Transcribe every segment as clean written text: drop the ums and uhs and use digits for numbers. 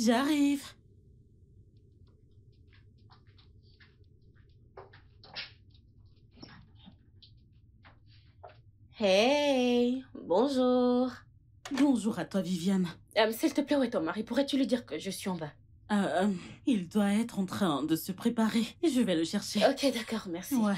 J'arrive. Hey, bonjour. Bonjour à toi, Viviane. S'il te plaît, où est ton mari? Pourrais-tu lui dire que je suis en bas? Il doit être en train de se préparer. Je vais le chercher. Ok, d'accord, merci. Ouais.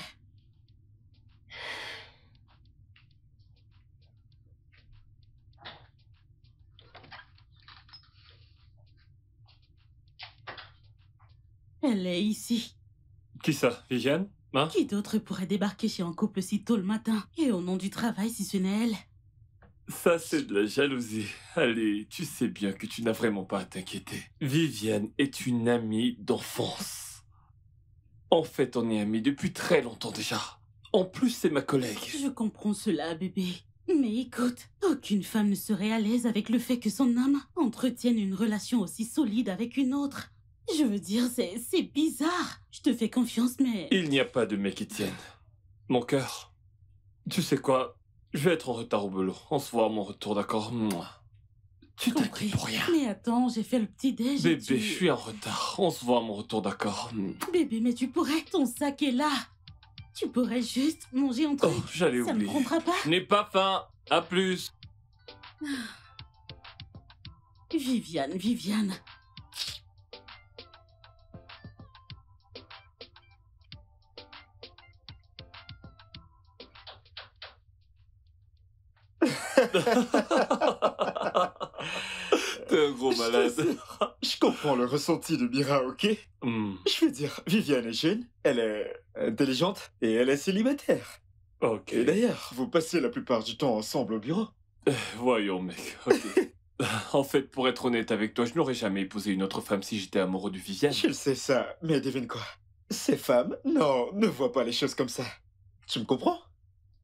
Elle est ici. Qui ça, Viviane? Hein? Qui d'autre pourrait débarquer chez un couple si tôt le matin? Et au nom du travail, si ce n'est elle? Ça, c'est de la jalousie. Allez, tu sais bien que tu n'as vraiment pas à t'inquiéter. Viviane est une amie d'enfance. En fait, on est amis depuis très longtemps déjà. En plus, c'est ma collègue. Je comprends cela, bébé. Mais écoute, aucune femme ne serait à l'aise avec le fait que son homme entretienne une relation aussi solide avec une autre. Je veux dire, c'est bizarre. Je te fais confiance, mais... Il n'y a pas de mec qui tienne. Mon cœur. Tu sais quoi? Je vais être en retard au boulot. On se voit à mon retour, d'accord? Mouah. Tu Compris. t'inquiètes pour rien. Mais attends, j'ai fait le petit déj. Bébé, je suis en retard. On se voit à mon retour, d'accord? Bébé, mais tu pourrais. Ton sac est là. Tu pourrais juste manger un truc. Oh, j'allais Ça ne oublier. prendra pas. Je n'ai pas faim. À plus. Viviane. T'es un gros malade. Je comprends le ressenti de Mira, ok? Je veux dire, Viviane est jeune, elle est intelligente et elle est célibataire. Ok. Et d'ailleurs, vous passez la plupart du temps ensemble au bureau. Voyons, mec. Ok. En fait, pour être honnête avec toi, je n'aurais jamais épousé une autre femme si j'étais amoureux de Viviane. Je le sais ça, mais devine quoi? Ces femmes, non, ne voient pas les choses comme ça. Tu me comprends?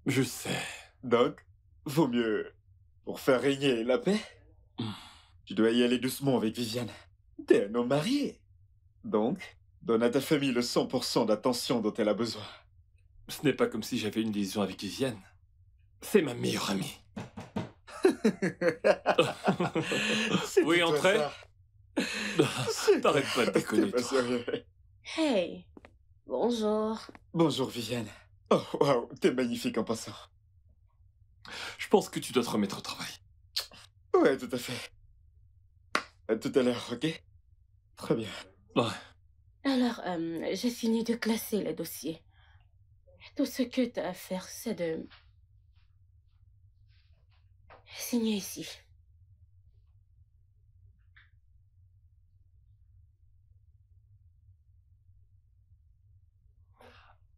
Je sais. Donc, vaut mieux, pour faire régner la paix, tu dois y aller doucement avec Viviane. T'es un homme marié. Donc, donne à ta famille le 100% d'attention dont elle a besoin. Ce n'est pas comme si j'avais une liaison avec Viviane. C'est ma meilleure amie. Oui, entrez. T'arrêtes pas de déconner, T'es pas toi. sérieux. Hey, bonjour. Bonjour Viviane. Oh, waouh, t'es magnifique en passant. Je pense que tu dois te remettre au travail. Ouais, tout à fait. À tout à l'heure, ok? Très bien. Ouais. Alors, j'ai fini de classer les dossiers. Tout ce que tu as à faire, c'est de signer ici.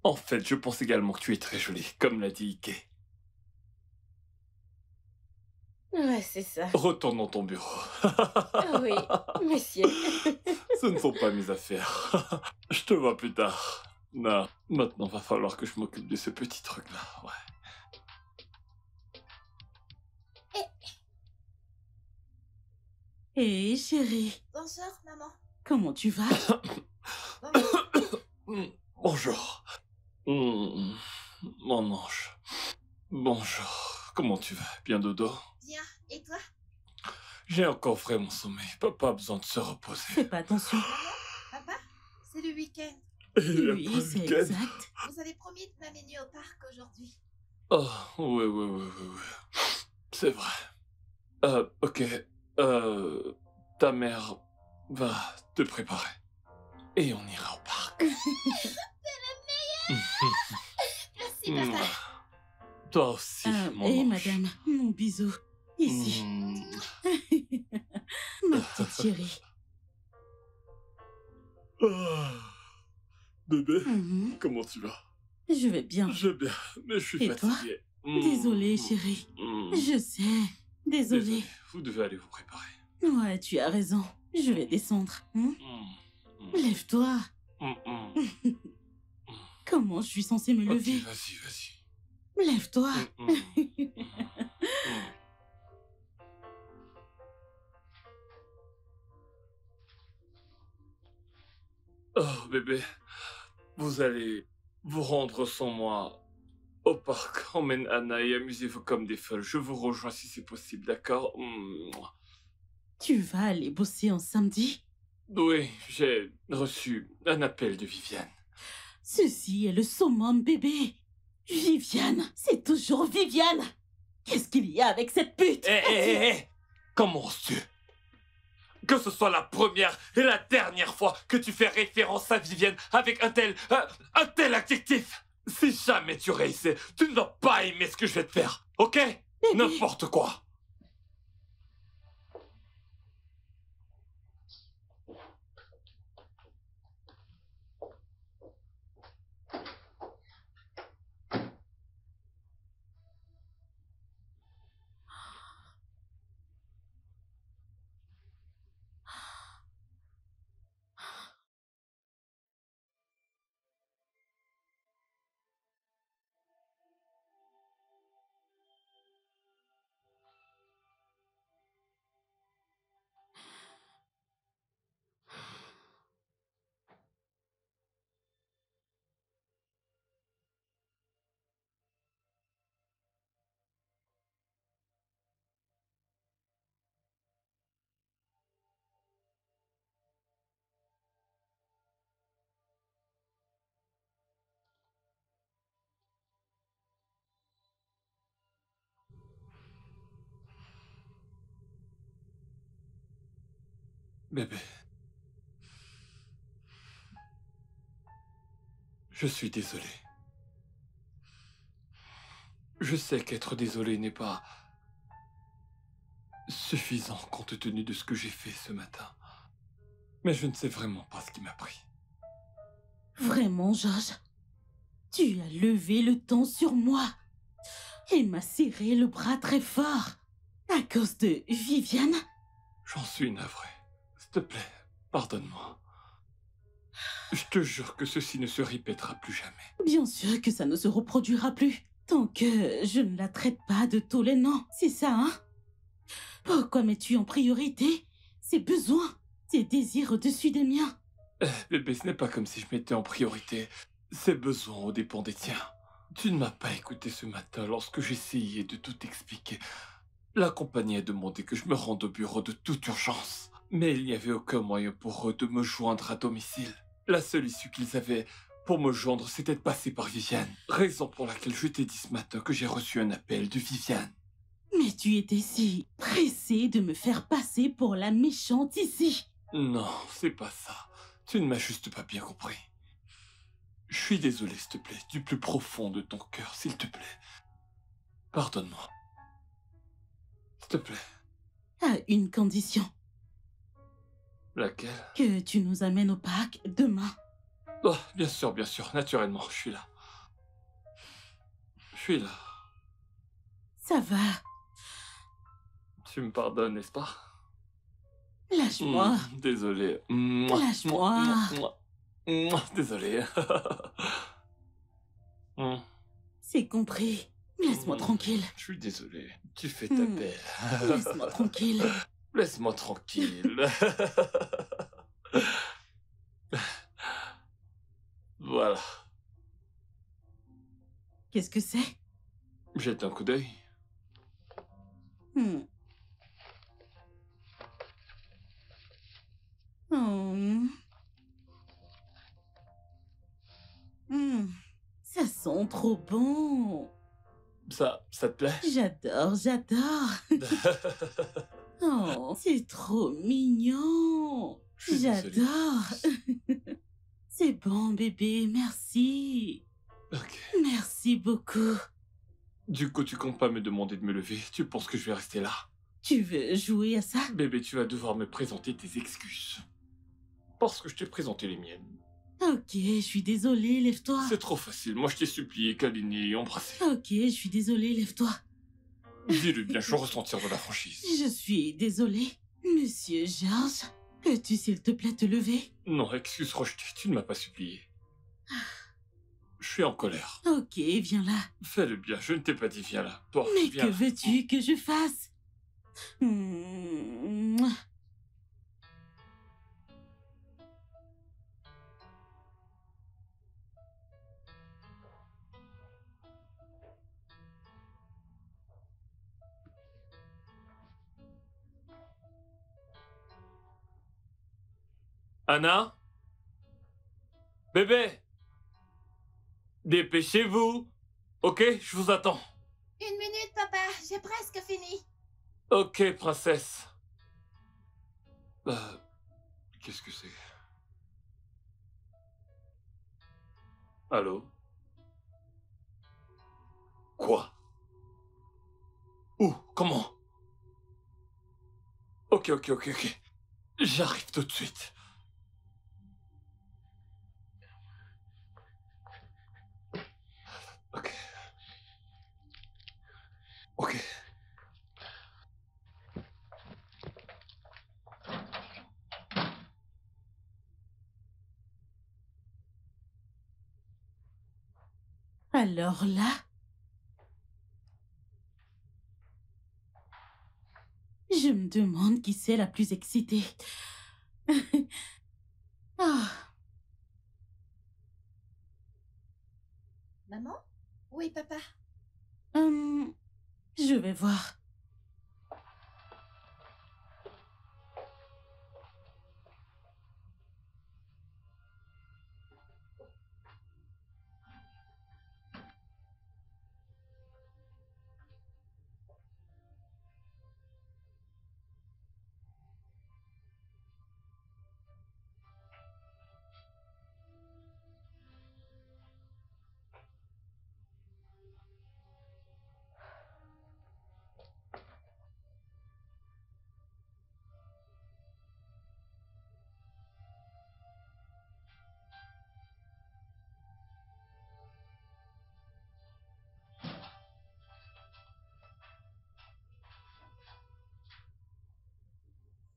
En fait, je pense également que tu es très jolie, comme l'a dit Ike. Ouais, c'est ça. Retourne dans ton bureau. Oui, monsieur. Ce ne sont pas mes affaires. Je te vois plus tard. Non, maintenant va falloir que je m'occupe de ce petit truc-là, ouais. Hé, chérie. Bonjour, maman. Comment tu vas? Bonjour. Mon ange. Bonjour. Comment tu vas? Bien dodo? Bien, et toi? J'ai encore vraiment sommeil. Papa a besoin de se reposer. Fais pas attention. Papa, c'est le week-end. Oui, c'est exact. Vous avez promis de m'amener au parc aujourd'hui. Oh, oui. C'est vrai. Ok. Ta mère va te préparer. Et on ira au parc. Merci, papa. Toi aussi, mon Et ange. madame, mon bisou. Ici. Ma petite chérie. Ah. Bébé, Mhm. comment tu vas? Je vais bien. Je vais bien, mais je suis Et toi? fatigué. Désolée, chérie. Je sais. Désolée. Désolé, vous devez aller vous préparer. Ouais, tu as raison. Je vais descendre. Hein? Lève-toi. Comment je suis censée me Ok, lever? vas-y. Lève-toi. Oh, bébé, vous allez vous rendre sans moi au parc. Emmène Anna et amusez-vous comme des folles. Je vous rejoins si c'est possible, d'accord? Tu vas aller bosser en samedi? Oui, j'ai reçu un appel de Viviane. Ceci est le summum, bébé. Viviane, c'est toujours Viviane. Qu'est-ce qu'il y a avec cette pute? Hé. Comment oses-tu? Que ce soit la première et la dernière fois que tu fais référence à Viviane avec un tel adjectif. Si jamais tu réessais, tu ne vas pas aimer ce que je vais te faire, ok? N'importe quoi. Bébé. Je suis désolé. Je sais qu'être désolé n'est pas suffisant compte tenu de ce que j'ai fait ce matin. Mais je ne sais vraiment pas ce qui m'a pris. Vraiment, Georges? Tu as levé le ton sur moi et m'as serré le bras très fort à cause de Viviane? J'en suis navré. S'il te plaît, pardonne-moi. Je te jure que ceci ne se répétera plus jamais. Bien sûr que ça ne se reproduira plus. Tant que je ne la traite pas de tous les noms, c'est ça, hein? Pourquoi mets-tu en priorité ses besoins, tes désirs au-dessus des miens? Bébé, ce n'est pas comme si je mettais en priorité ses besoins aux dépens des tiens. Tu ne m'as pas écouté ce matin lorsque j'essayais de tout expliquer. La compagnie a demandé que je me rende au bureau de toute urgence. Mais il n'y avait aucun moyen pour eux de me joindre à domicile. La seule issue qu'ils avaient pour me joindre, c'était de passer par Viviane. Raison pour laquelle je t'ai dit ce matin que j'ai reçu un appel de Viviane. Mais tu étais si pressé de me faire passer pour la méchante ici. Non, c'est pas ça. Tu ne m'as juste pas bien compris. Je suis désolé, s'il te plaît, du plus profond de ton cœur, s'il te plaît. Pardonne-moi. S'il te plaît. À une condition, Laquelle? que tu nous amènes au parc demain. Oh, bien sûr, naturellement, je suis là. Je suis là. Ça va, Tu me pardonnes, n'est-ce pas? lâche-moi. Désolé. Lâche-moi. Désolé. C'est compris. Laisse-moi tranquille. Je suis désolé. Tu fais ta Hmm. belle. Laisse-moi tranquille. Laisse-moi tranquille. Voilà. Qu'est-ce que c'est? Jette un coup d'œil. Hmm. Oh. Hmm. Ça sent trop bon. Ça te plaît? J'adore. Oh, c'est trop mignon. Je suis désolé. J'adore. C'est bon, bébé, merci. Ok. Merci beaucoup. Du coup, tu comptes pas me demander de me lever? Tu penses que je vais rester là? Tu veux jouer à ça? Bébé, tu vas devoir me présenter tes excuses. Parce que je t'ai présenté les miennes. Ok, je suis désolée, lève-toi. C'est trop facile. Moi, je t'ai supplié, câliné et embrassé. Ok, je suis désolée, lève-toi. Dis-le bien, je veux ressentir de la franchise. Je suis désolée. Monsieur Georges, peux-tu s'il te plaît te lever? Non, excuse rejetée, tu ne m'as pas supplié. Je suis en colère. Ok, viens là. Fais-le bien, je ne t'ai pas dit viens là. Toi, Mais viens que là. veux-tu que je fasse? Hmm. Anna? Bébé? Dépêchez-vous. Ok, je vous attends. 1 minute, papa, j'ai presque fini. Ok, princesse. Qu'est-ce que c'est? Allô? Quoi? Où? Comment? Ok. J'arrive tout de suite. Ok. Alors là, je me demande qui c'est la plus excitée. Ah, Maman? Oui, papa. je vais voir.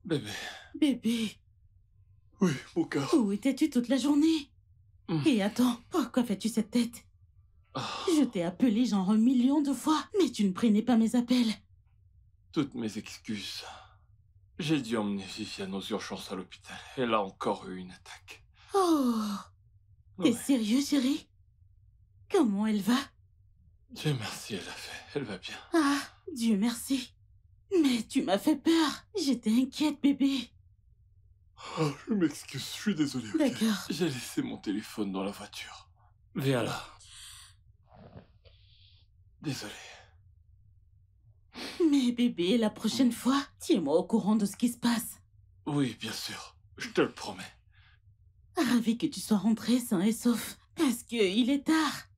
Bébé. Bébé, Oui, mon cœur. où étais-tu toute la journée? Hmm. Et attends, pourquoi fais-tu cette tête? Ah, Je t'ai appelé genre 1 million de fois, mais tu ne prenais pas mes appels. toutes mes excuses. J'ai dû emmener Viviane aux urgences à l'hôpital. Elle a encore eu une attaque. Oh, t'es Ouais. sérieux, chérie? Comment elle va? Dieu merci, elle va bien. Ah, Dieu merci. Mais tu m'as fait peur. J'étais inquiète, bébé. Oh, je m'excuse, je suis désolé. Ok. D'accord. J'ai laissé mon téléphone dans la voiture. Viens là. Désolé. Mais bébé, la prochaine fois, tiens-moi au courant de ce qui se passe. Oui, bien sûr. Je te le promets. Ravi que tu sois rentré sain et sauf. Parce que il est tard.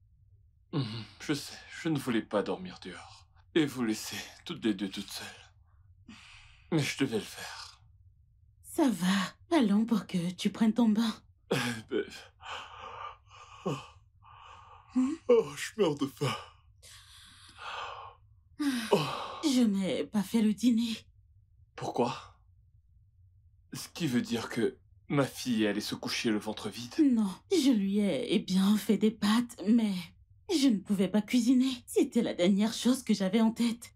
Je sais, je ne voulais pas dormir dehors. Et vous laisser toutes les deux toutes seules. Mais je devais le faire. Ça va. Allons pour que tu prennes ton bain. Ben... Oh. Hmm? Oh, je meurs de faim. Oh. Je n'ai pas fait le dîner. Pourquoi? Ce qui veut dire que ma fille allait se coucher le ventre vide. Non, je lui ai bien fait des pâtes, mais je ne pouvais pas cuisiner. C'était la dernière chose que j'avais en tête.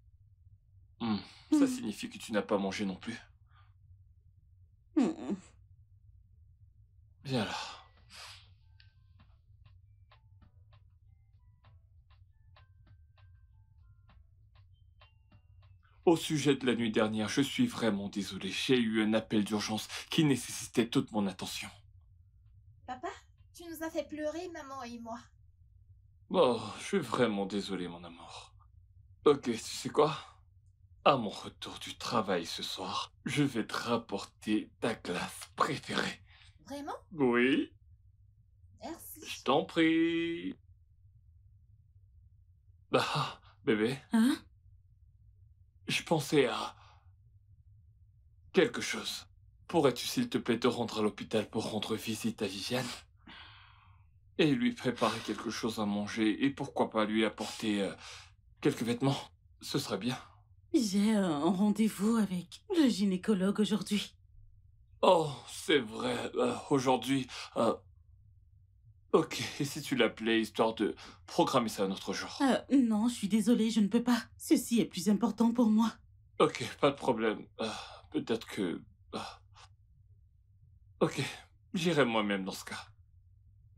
Ça signifie que tu n'as pas mangé non plus. Hmm. Viens là. Au sujet de la nuit dernière, je suis vraiment désolé. J'ai eu un appel d'urgence qui nécessitait toute mon attention. Papa, tu nous as fait pleurer, maman et moi. Oh, je suis vraiment désolé, mon amour. Ok, tu sais quoi? À mon retour du travail ce soir, je vais te rapporter ta glace préférée. Vraiment? Oui, Merci. je t'en prie. Ah, bébé, Hein? je pensais à quelque chose. Pourrais-tu, s'il te plaît, te rendre à l'hôpital pour rendre visite à Viviane? Et lui préparer quelque chose à manger, et pourquoi pas lui apporter quelques vêtements? Ce serait bien. J'ai un rendez-vous avec le gynécologue aujourd'hui. Oh, c'est vrai, aujourd'hui... Ok, et si tu l'appelais, histoire de programmer ça un autre jour? Non, je suis désolée, je ne peux pas. Ceci est plus important pour moi. Ok, pas de problème. Peut-être que... Ok, j'irai moi-même dans ce cas.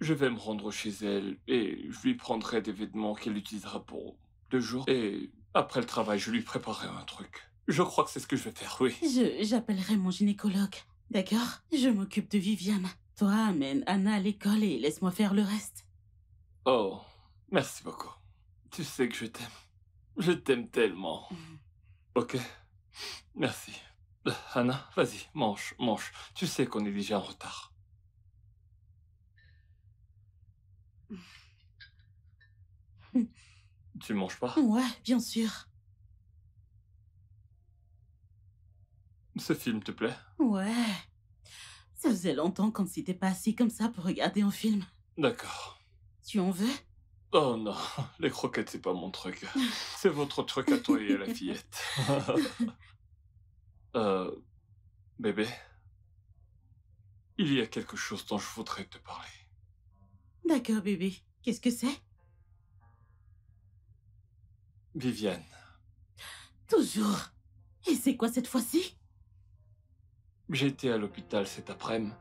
Je vais me rendre chez elle et je lui prendrai des vêtements qu'elle utilisera pour 2 jours. Et après le travail, je lui préparerai un truc. Je crois que c'est ce que je vais faire, oui. J'appellerai mon gynécologue. D'accord? Je m'occupe de Viviane. Toi, amène Anna à l'école et laisse-moi faire le reste. Oh, merci beaucoup. Tu sais que je t'aime. Je t'aime tellement. Ok? Merci. Anna, vas-y, mange, mange. Tu sais qu'on est déjà en retard. Tu manges pas? Ouais, bien sûr. Ce film te plaît? Ouais. Ça faisait longtemps qu'on ne s'était pas assis comme ça pour regarder un film. D'accord. Tu en veux? Oh non, les croquettes, c'est pas mon truc. C'est votre truc à toi et à la fillette. Bébé, il y a quelque chose dont je voudrais te parler. D'accord, bébé. Qu'est-ce que c'est? Viviane, Toujours. Et c'est quoi cette fois-ci? j'étais à l'hôpital cet après-midi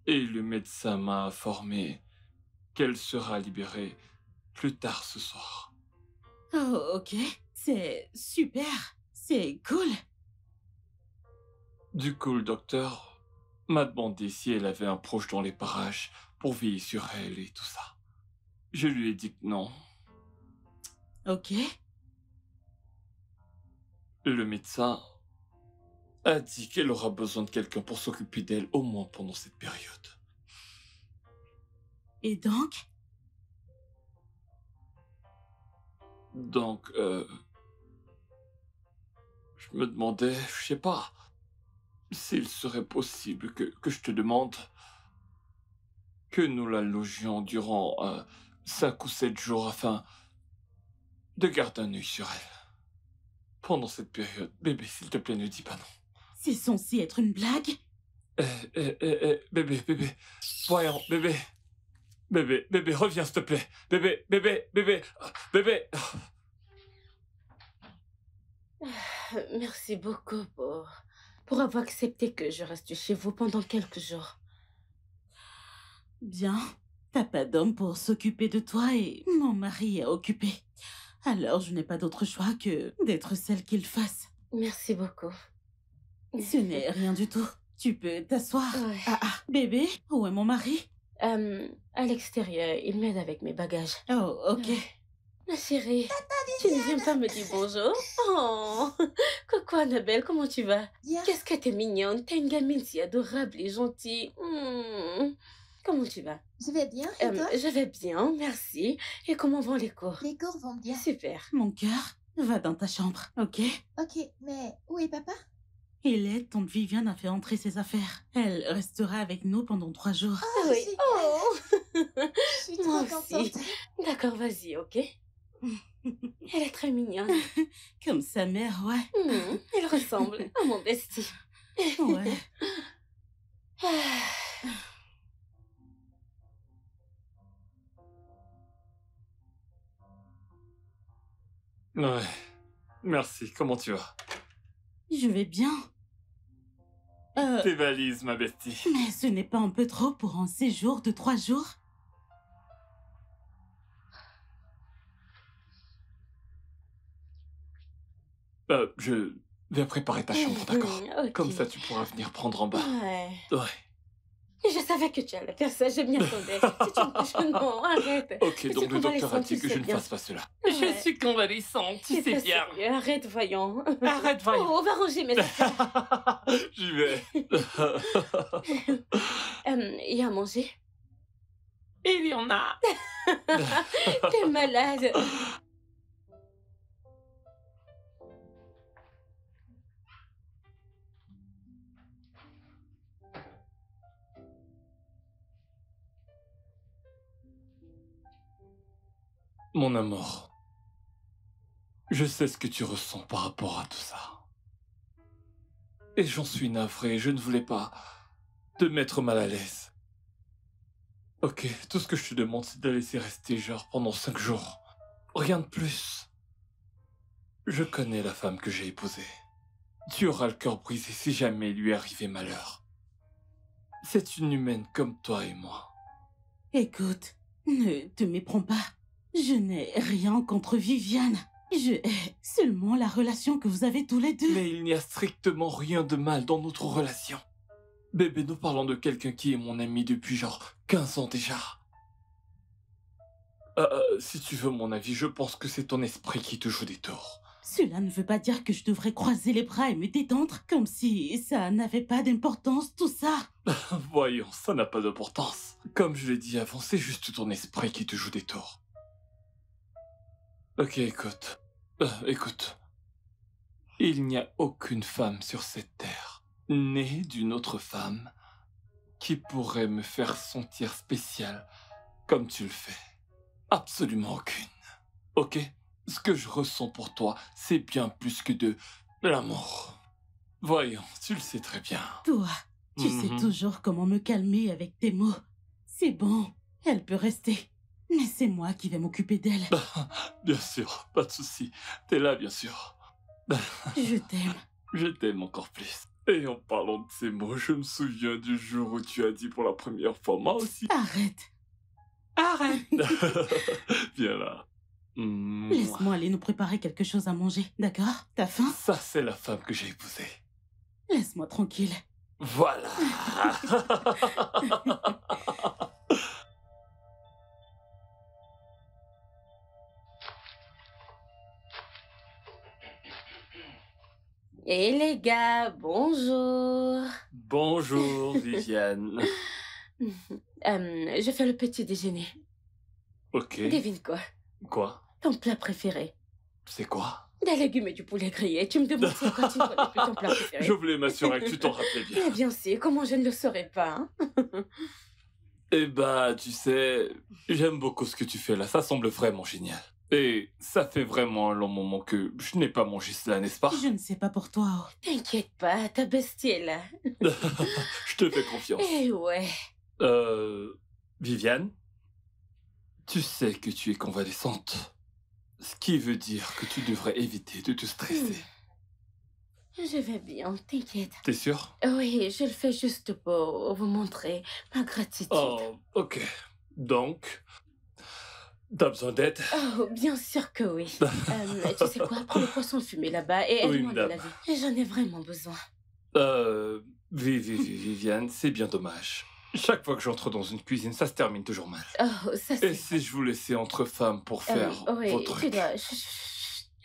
et le médecin m'a informé qu'elle sera libérée plus tard ce soir. Oh, ok. C'est super. C'est cool. Du coup, le docteur m'a demandé si elle avait un proche dans les parages pour veiller sur elle et tout ça. Je lui ai dit que non. Ok. Le médecin a dit qu'elle aura besoin de quelqu'un pour s'occuper d'elle au moins pendant cette période. Et donc? Donc, je me demandais, je sais pas, s'il serait possible que je te demande que nous la logions durant 5 ou 7 jours afin de garder un œil sur elle. Pendant cette période, bébé, s'il te plaît, ne dis pas non. C'est censé être une blague? Bébé, voyons, bébé, reviens, s'il te plaît. Bébé. Merci beaucoup pour avoir accepté que je reste chez vous pendant quelques jours. Bien. T'as pas d'homme pour s'occuper de toi et mon mari est occupé. Alors je n'ai pas d'autre choix que d'être celle qu'il fasse. Merci beaucoup. Ce n'est rien du tout. Tu peux t'asseoir. Ouais. Bébé, où est mon mari? À l'extérieur, il m'aide avec mes bagages. Oh, ok. Ma chérie, tu ne viens pas me dire bonjour? Oh, coucou Annabelle, comment tu vas? Bien. Qu'est-ce que t'es mignonne, t'es une gamine si adorable et gentille. Comment tu vas? Je vais bien, et toi? Je vais bien, merci. Et comment vont les cours? Les cours vont bien. Super. Mon cœur, va dans ta chambre, ok? Ok, mais où est papa? Il est, tante Viviane a fait entrer ses affaires. Elle restera avec nous pendant 3 jours. Oh, Oui. super. Oh. Je suis Moi trop aussi. contente. D'accord, vas-y, ok? Elle est très mignonne. Comme sa mère, ouais. Elle ressemble à mon bestie. Ouais. Ouais, merci, comment tu vas? Je vais bien. Tes valises, ma bestie. Mais ce n'est pas un peu trop pour un séjour de 3 jours? Je vais préparer ta chambre, d'accord? Ok. Comme ça, tu pourras venir prendre en bas. Ouais. Ouais. Je savais que tu allais faire ça, je m'y attendais. Non, arrête. Ok, Je donc suis le docteur a convalescente, dit tu que je sais ne bien. fasse pas cela. Ouais. Je suis convalescente, tu C'est sais pas bien. sérieux, arrête, voyons. Arrête, voyons. Oh, on va ranger mes affaires. J'y vais. Il y a à manger? Il y en a. T'es malade. Mon amour, je sais ce que tu ressens par rapport à tout ça. Et j'en suis navré, je ne voulais pas te mettre mal à l'aise. Ok, tout ce que je te demande, c'est de la laisser rester genre pendant 5 jours. Rien de plus. Je connais la femme que j'ai épousée. Tu auras le cœur brisé si jamais il lui arrivait malheur. C'est une humaine comme toi et moi. Écoute, ne te méprends pas. Je n'ai rien contre Viviane. Je hais seulement la relation que vous avez tous les deux. Mais il n'y a strictement rien de mal dans notre relation. Bébé, nous parlons de quelqu'un qui est mon ami depuis genre 15 ans déjà. Si tu veux mon avis, je pense que c'est ton esprit qui te joue des tours. Cela ne veut pas dire que je devrais croiser les bras et me détendre, comme si ça n'avait pas d'importance, tout ça. Voyons, ça n'a pas d'importance. Comme je l'ai dit avant, c'est juste ton esprit qui te joue des tours. Ok, écoute. Écoute. Il n'y a aucune femme sur cette terre, née d'une autre femme, qui pourrait me faire sentir spécial comme tu le fais. Absolument aucune. Ok? Ce que je ressens pour toi, c'est bien plus que de l'amour. Voyons, tu le sais très bien. Toi, tu sais toujours comment me calmer avec tes mots. C'est bon, elle peut rester. Mais c'est moi qui vais m'occuper d'elle. Bien sûr, pas de souci. T'es là, bien sûr. Je t'aime. Je t'aime encore plus. Et en parlant de ces mots, je me souviens du jour où tu as dit pour la première fois, moi aussi. Arrête. Arrête. Viens là. Laisse-moi aller nous préparer quelque chose à manger, d'accord? T'as faim? Ça, c'est la femme que j'ai épousée. Laisse-moi tranquille. Voilà. Et les gars, bonjour. Bonjour, Viviane. Je fais le petit déjeuner. Ok. Devine quoi? Quoi? Ton plat préféré? C'est quoi? Des légumes et du poulet grillé. Tu me demandes si quand tu ne connais plus ton plat préféré. Je voulais m'assurer que tu t'en rappelais bien. Mais bien sûr, comment je ne le saurais pas, hein? Eh bah, tu sais, j'aime beaucoup ce que tu fais là. Ça semble vraiment génial. Et ça fait vraiment un long moment que je n'ai pas mangé cela, n'est-ce pas? Je ne sais pas pour toi. Oh. T'inquiète pas, ta bestie est là. Je te fais confiance. Eh ouais. Viviane, tu sais que tu es convalescente. Ce qui veut dire que tu devrais éviter de te stresser. Je vais bien, t'inquiète. T'es sûr? Oui, je le fais juste pour vous montrer ma gratitude. Oh, ok. Donc, t'as besoin d'aide? Oh, bien sûr que oui. Tu sais quoi? Prends le poisson fumé là-bas et Oui, aide-moi de madame. laver. J'en ai vraiment besoin. Viviane, c'est bien dommage. Chaque fois que j'entre dans une cuisine, ça se termine toujours mal. Oh, ça Et c'est... si je vous laissais entre femmes pour faire oui, vos tu trucs? dois...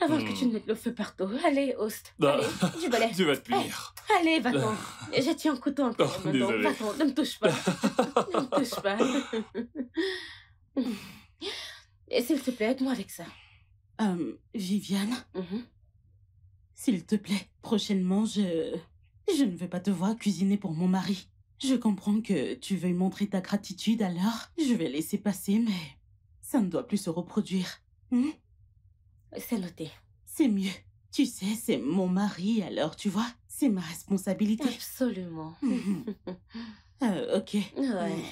Avant que tu ne mettes le feu partout. Allez, host. Ah. Allez, du balai. Tu vas te punir. Allez, va-t'en. J'ai tiens un couteau encore. Oh, maintenant. désolé. Va-t'en, ne me touche pas. Ne me touche pas. Et s'il te plaît, aide-moi avec ça. Viviane, Mhm. s'il te plaît, prochainement, je ne vais pas te voir cuisiner pour mon mari. Je comprends que tu veuilles montrer ta gratitude, alors je vais laisser passer, mais ça ne doit plus se reproduire. Hmm? C'est noté. C'est mieux. Tu sais, c'est mon mari, alors tu vois, c'est ma responsabilité. Absolument. Mhm. Ok. Ouais.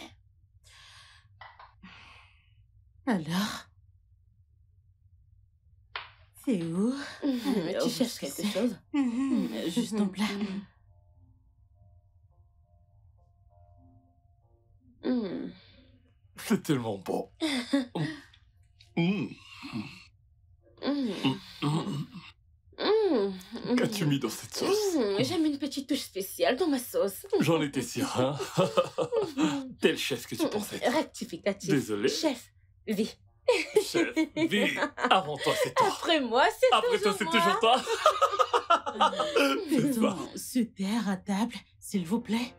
Alors, c'est où? Tu cherches quelque chose? Juste en plat. C'est tellement bon. Qu'as-tu mis dans cette sauce? J'aime une petite touche spéciale dans ma sauce. J'en étais sûr, hein? Tel chef que tu pensais être. Rectificatif. Désolé. Chef, vie. Chef, vie. Avant toi, c'est toi. Après moi, c'est Après toi, c'est toujours toi. C'est ça. Peut-on se taire à table, s'il vous plaît?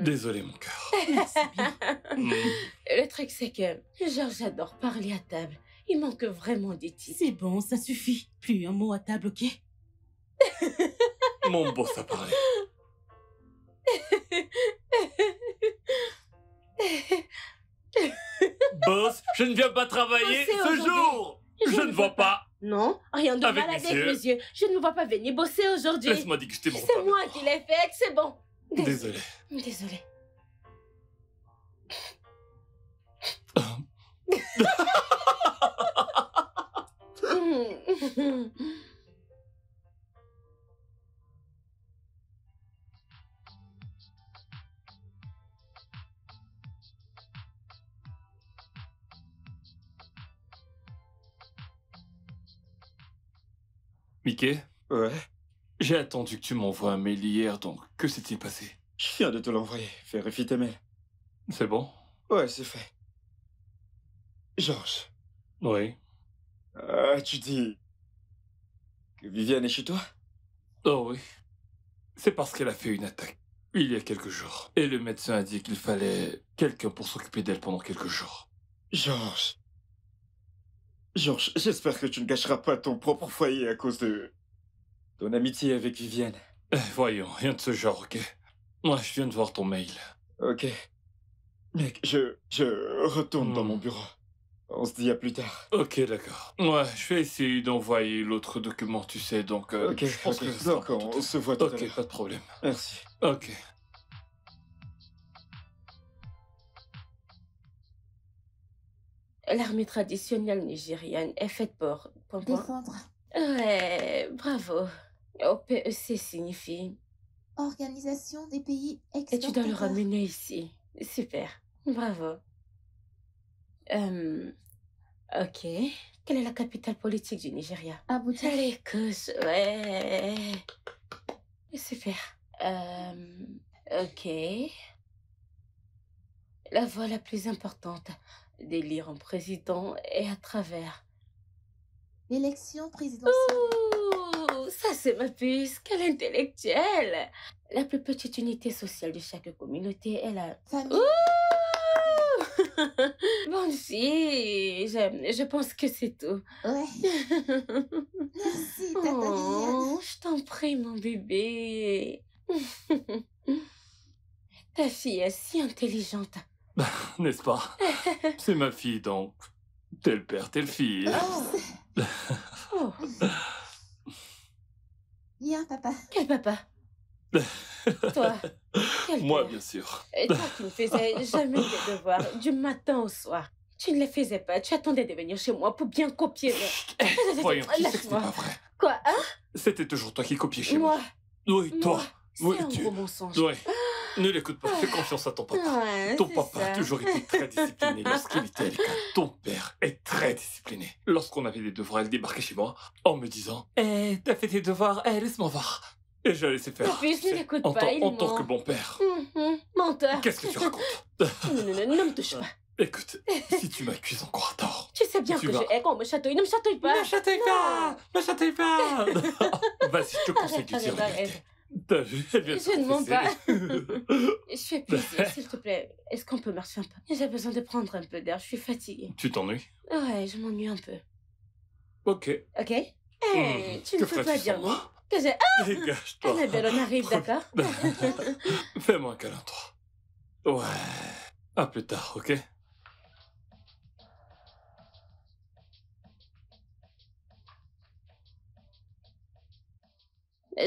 Désolé, mon cœur. Merci bien. Le truc, c'est que Georges adore parler à table. Il manque vraiment d'éthique. C'est bon, ça suffit. Plus un mot à table, ok? Mon boss a parlé. Boss, je ne viens pas travailler Bosser ce aujourd'hui. jour. Je ne vois pas. Non, rien de Avec mal mes avec yeux. mes yeux. Je ne me vois pas venir bosser aujourd'hui. Laisse-moi déguster mon C'est repas. moi qui l'ai fait, c'est bon. Désolé. Désolée. Mickey, Ouais. j'ai attendu que tu m'envoies un mail hier, donc que s'est-il passé? Je viens de te l'envoyer. Vérifie tes mails. C'est bon? Ouais, c'est fait. Georges, Oui. tu dis que Viviane est chez toi? Oh oui. C'est parce qu'elle a fait une attaque il y a quelques jours. Et le médecin a dit qu'il fallait quelqu'un pour s'occuper d'elle pendant quelques jours. Georges. Georges, j'espère que tu ne gâcheras pas ton propre foyer à cause de ton amitié avec Viviane. Voyons, rien de ce genre, ok? Moi, je viens de voir ton mail. Ok. Mec, je retourne dans Hmm. mon bureau. On se dit à plus tard. Ok, d'accord. Ouais, je vais essayer d'envoyer l'autre document, tu sais, donc Ok, je pense que ça sera donc pour tout à on l'heure. se voit tout à Ok, l'heure. pas de problème. Merci. Ok. L'armée traditionnelle nigériane est faite pour... Défendre. Ouais, bravo. OPEC signifie... Organisation des pays Et tu dois le exportateurs. ramener ici. Super. Bravo. Ok. Quelle est la capitale politique du Nigeria? Abuja. Lagos, ouais. Super. Ok. La voie la plus importante d'élire un président est à travers. L'élection présidentielle. Ouh, ça c'est ma puce, quelle intellectuelle! La plus petite unité sociale de chaque communauté est la... Famille. Ouh! Bonne fille, je pense que c'est tout. Ouais. Merci, Tata Viviane. Oh, je t'en prie, mon bébé. Ta fille est si intelligente. N'est-ce pas? C'est ma fille, donc. Tel père, telle fille. Oh, Oh, viens, papa. quel papa? Toi, quel Moi, père? bien sûr. Et toi qui ne faisais jamais tes devoirs du matin au soir. Tu ne les faisais pas, tu attendais de venir chez moi pour bien copier le... Voyons, tu sais que c'était Lâche-moi. pas vrai. Quoi, hein? C'était toujours toi qui copiais chez moi. Moi, Oui, toi. c'est Oui, un tu. gros mensonge. Oui. Ne l'écoute pas, fais confiance à ton papa. Ouais, Ton c'est papa ça. a toujours été très discipliné lorsqu'il était à l'école. Ton père est très discipliné. Lorsqu'on avait des devoirs, elle débarquait chez moi en me disant Eh, t'as fait tes devoirs laisse-moi voir. Et je la laissais faire. En plus, tu ne sais, l'écoute en pas, tant- il en tant ment. que bon père. Menteur. Qu'est-ce que tu racontes? Non me touche pas. Écoute, si tu m'accuses encore à tort. Tu sais bien Tu que vas- je hais quand on me chatouille. Ne me chatouille pas. chatouille pas! Me chatouille pas! Vas-y, je te conseille de dire la Arrête. vérité. T'as vu? Elle vient de Je ne mens pas. confesser. Je suis épuisée, s'il te plaît. Est-ce qu'on peut marcher un peu? J'ai besoin de prendre un peu d'air. Je suis fatiguée. Tu t'ennuies? Ouais, je m'ennuie un peu. Ok. Ok? Hey, tu ne Que peux pas ferais-tu dire sans non. moi? Que j'ai... Dégage-toi. Annabelle, on arrive, d'accord? Fais-moi un câlin, toi. Ouais. À plus tard, ok?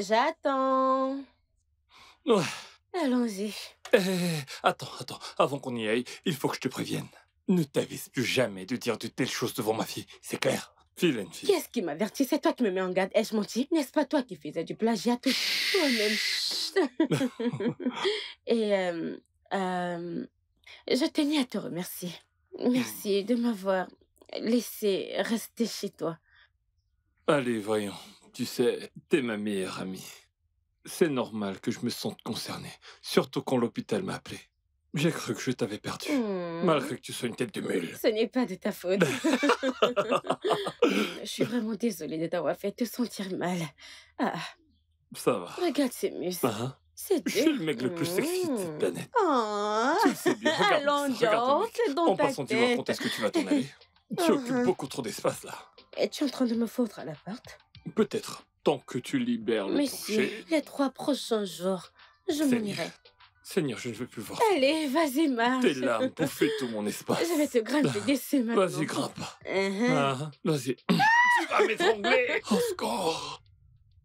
J'attends. Ouais. Allons-y. Attends. Avant qu'on y aille, il faut que je te prévienne. Ne t'avise plus jamais de dire de telles choses devant ma fille. C'est clair? Vilaine fille. Qui est-ce qui m'avertit? C'est toi qui me mets en garde. Ai-je menti? N'est-ce pas toi qui faisais du plagiat tout toi-même? Et je tenais à te remercier. Merci de m'avoir laissé rester chez toi. Allez, voyons. Tu sais, t'es ma meilleure amie. C'est normal que je me sente concerné. Surtout quand l'hôpital m'a appelé. J'ai cru que je t'avais perdu. Malgré que tu sois une tête de mule. Ce n'est pas de ta faute. Je suis vraiment désolée de t'avoir fait te sentir mal. Ah, Ça va. regarde ces muscles. Hein? C'est Je suis le mec le plus sexy de cette planète. Oh, Tu le sais bien. Regarde allons, ça, regarde ton George, mec. c'est dans En ta passant, tu vois tête. quand est-ce que tu vas t'en aller. Tu occupes beaucoup trop d'espace là. Es-tu en train de me foutre à la porte? Peut-être. Tant que tu libères le Mais plancher. si, les 3 prochains jours, je m'en Seigneur. irai. Seigneur, je ne veux plus voir. Allez, vas-y, marche. Tes larmes bouffer tout mon espace. Je vais te grimper dessus maintenant. Vas-y, grimpe. Uh-huh. Ah, vas-y. Tu vas m'étrangler. Au secours.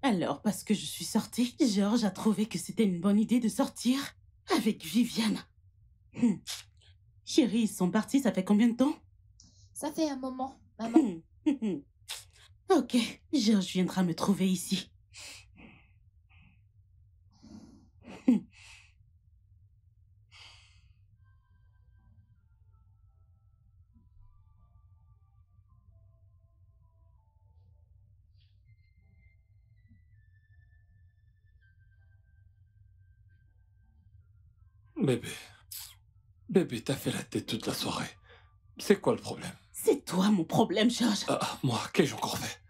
Alors, parce que je suis sortie, Georges a trouvé que c'était une bonne idée de sortir avec Viviane. Chérie, ils sont partis, ça fait combien de temps? Ça fait un moment, maman. Ok, Georges viendra me trouver ici. Bébé. Bébé, t'as fait la tête toute la soirée. C'est quoi le problème? C'est toi mon problème, Georges. Moi, qu'ai-je encore fait?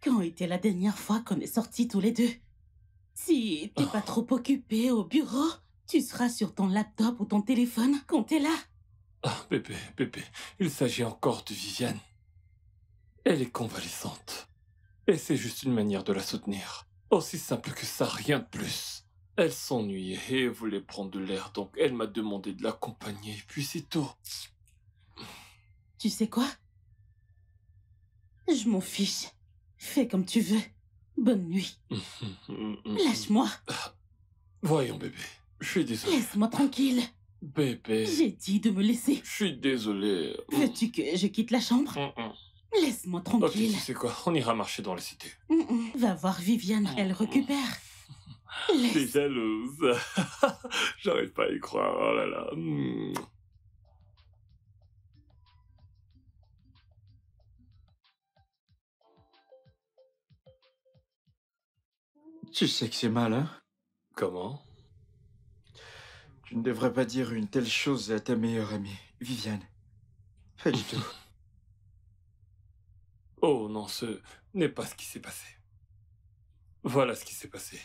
Quand était la dernière fois qu'on est sortis tous les deux? Si t'es pas trop occupé au bureau, tu seras sur ton laptop ou ton téléphone quand t'es là. Bébé, il s'agit encore de Viviane. Elle est convalescente. Et c'est juste une manière de la soutenir. Aussi simple que ça, rien de plus. Elle s'ennuyait et voulait prendre de l'air, donc elle m'a demandé de l'accompagner, puis c'est tout. Tu sais quoi? Je m'en fiche. Fais comme tu veux. Bonne nuit. Lâche-moi. Voyons, bébé. Je suis désolé. Laisse-moi tranquille. Bébé. J'ai dit de me laisser. Je suis désolé. Veux-tu que je quitte la chambre? Laisse-moi Ok, tranquille. tu sais quoi? On ira marcher dans la cité. Va voir Viviane, elle récupère. T'es jalouse. J'arrive pas à y croire. Oh là là. Tu sais que c'est mal, hein? Comment? Tu ne devrais pas dire une telle chose à ta meilleure amie, Viviane. Pas du tout. Oh non, ce n'est pas ce qui s'est passé. Voilà ce qui s'est passé.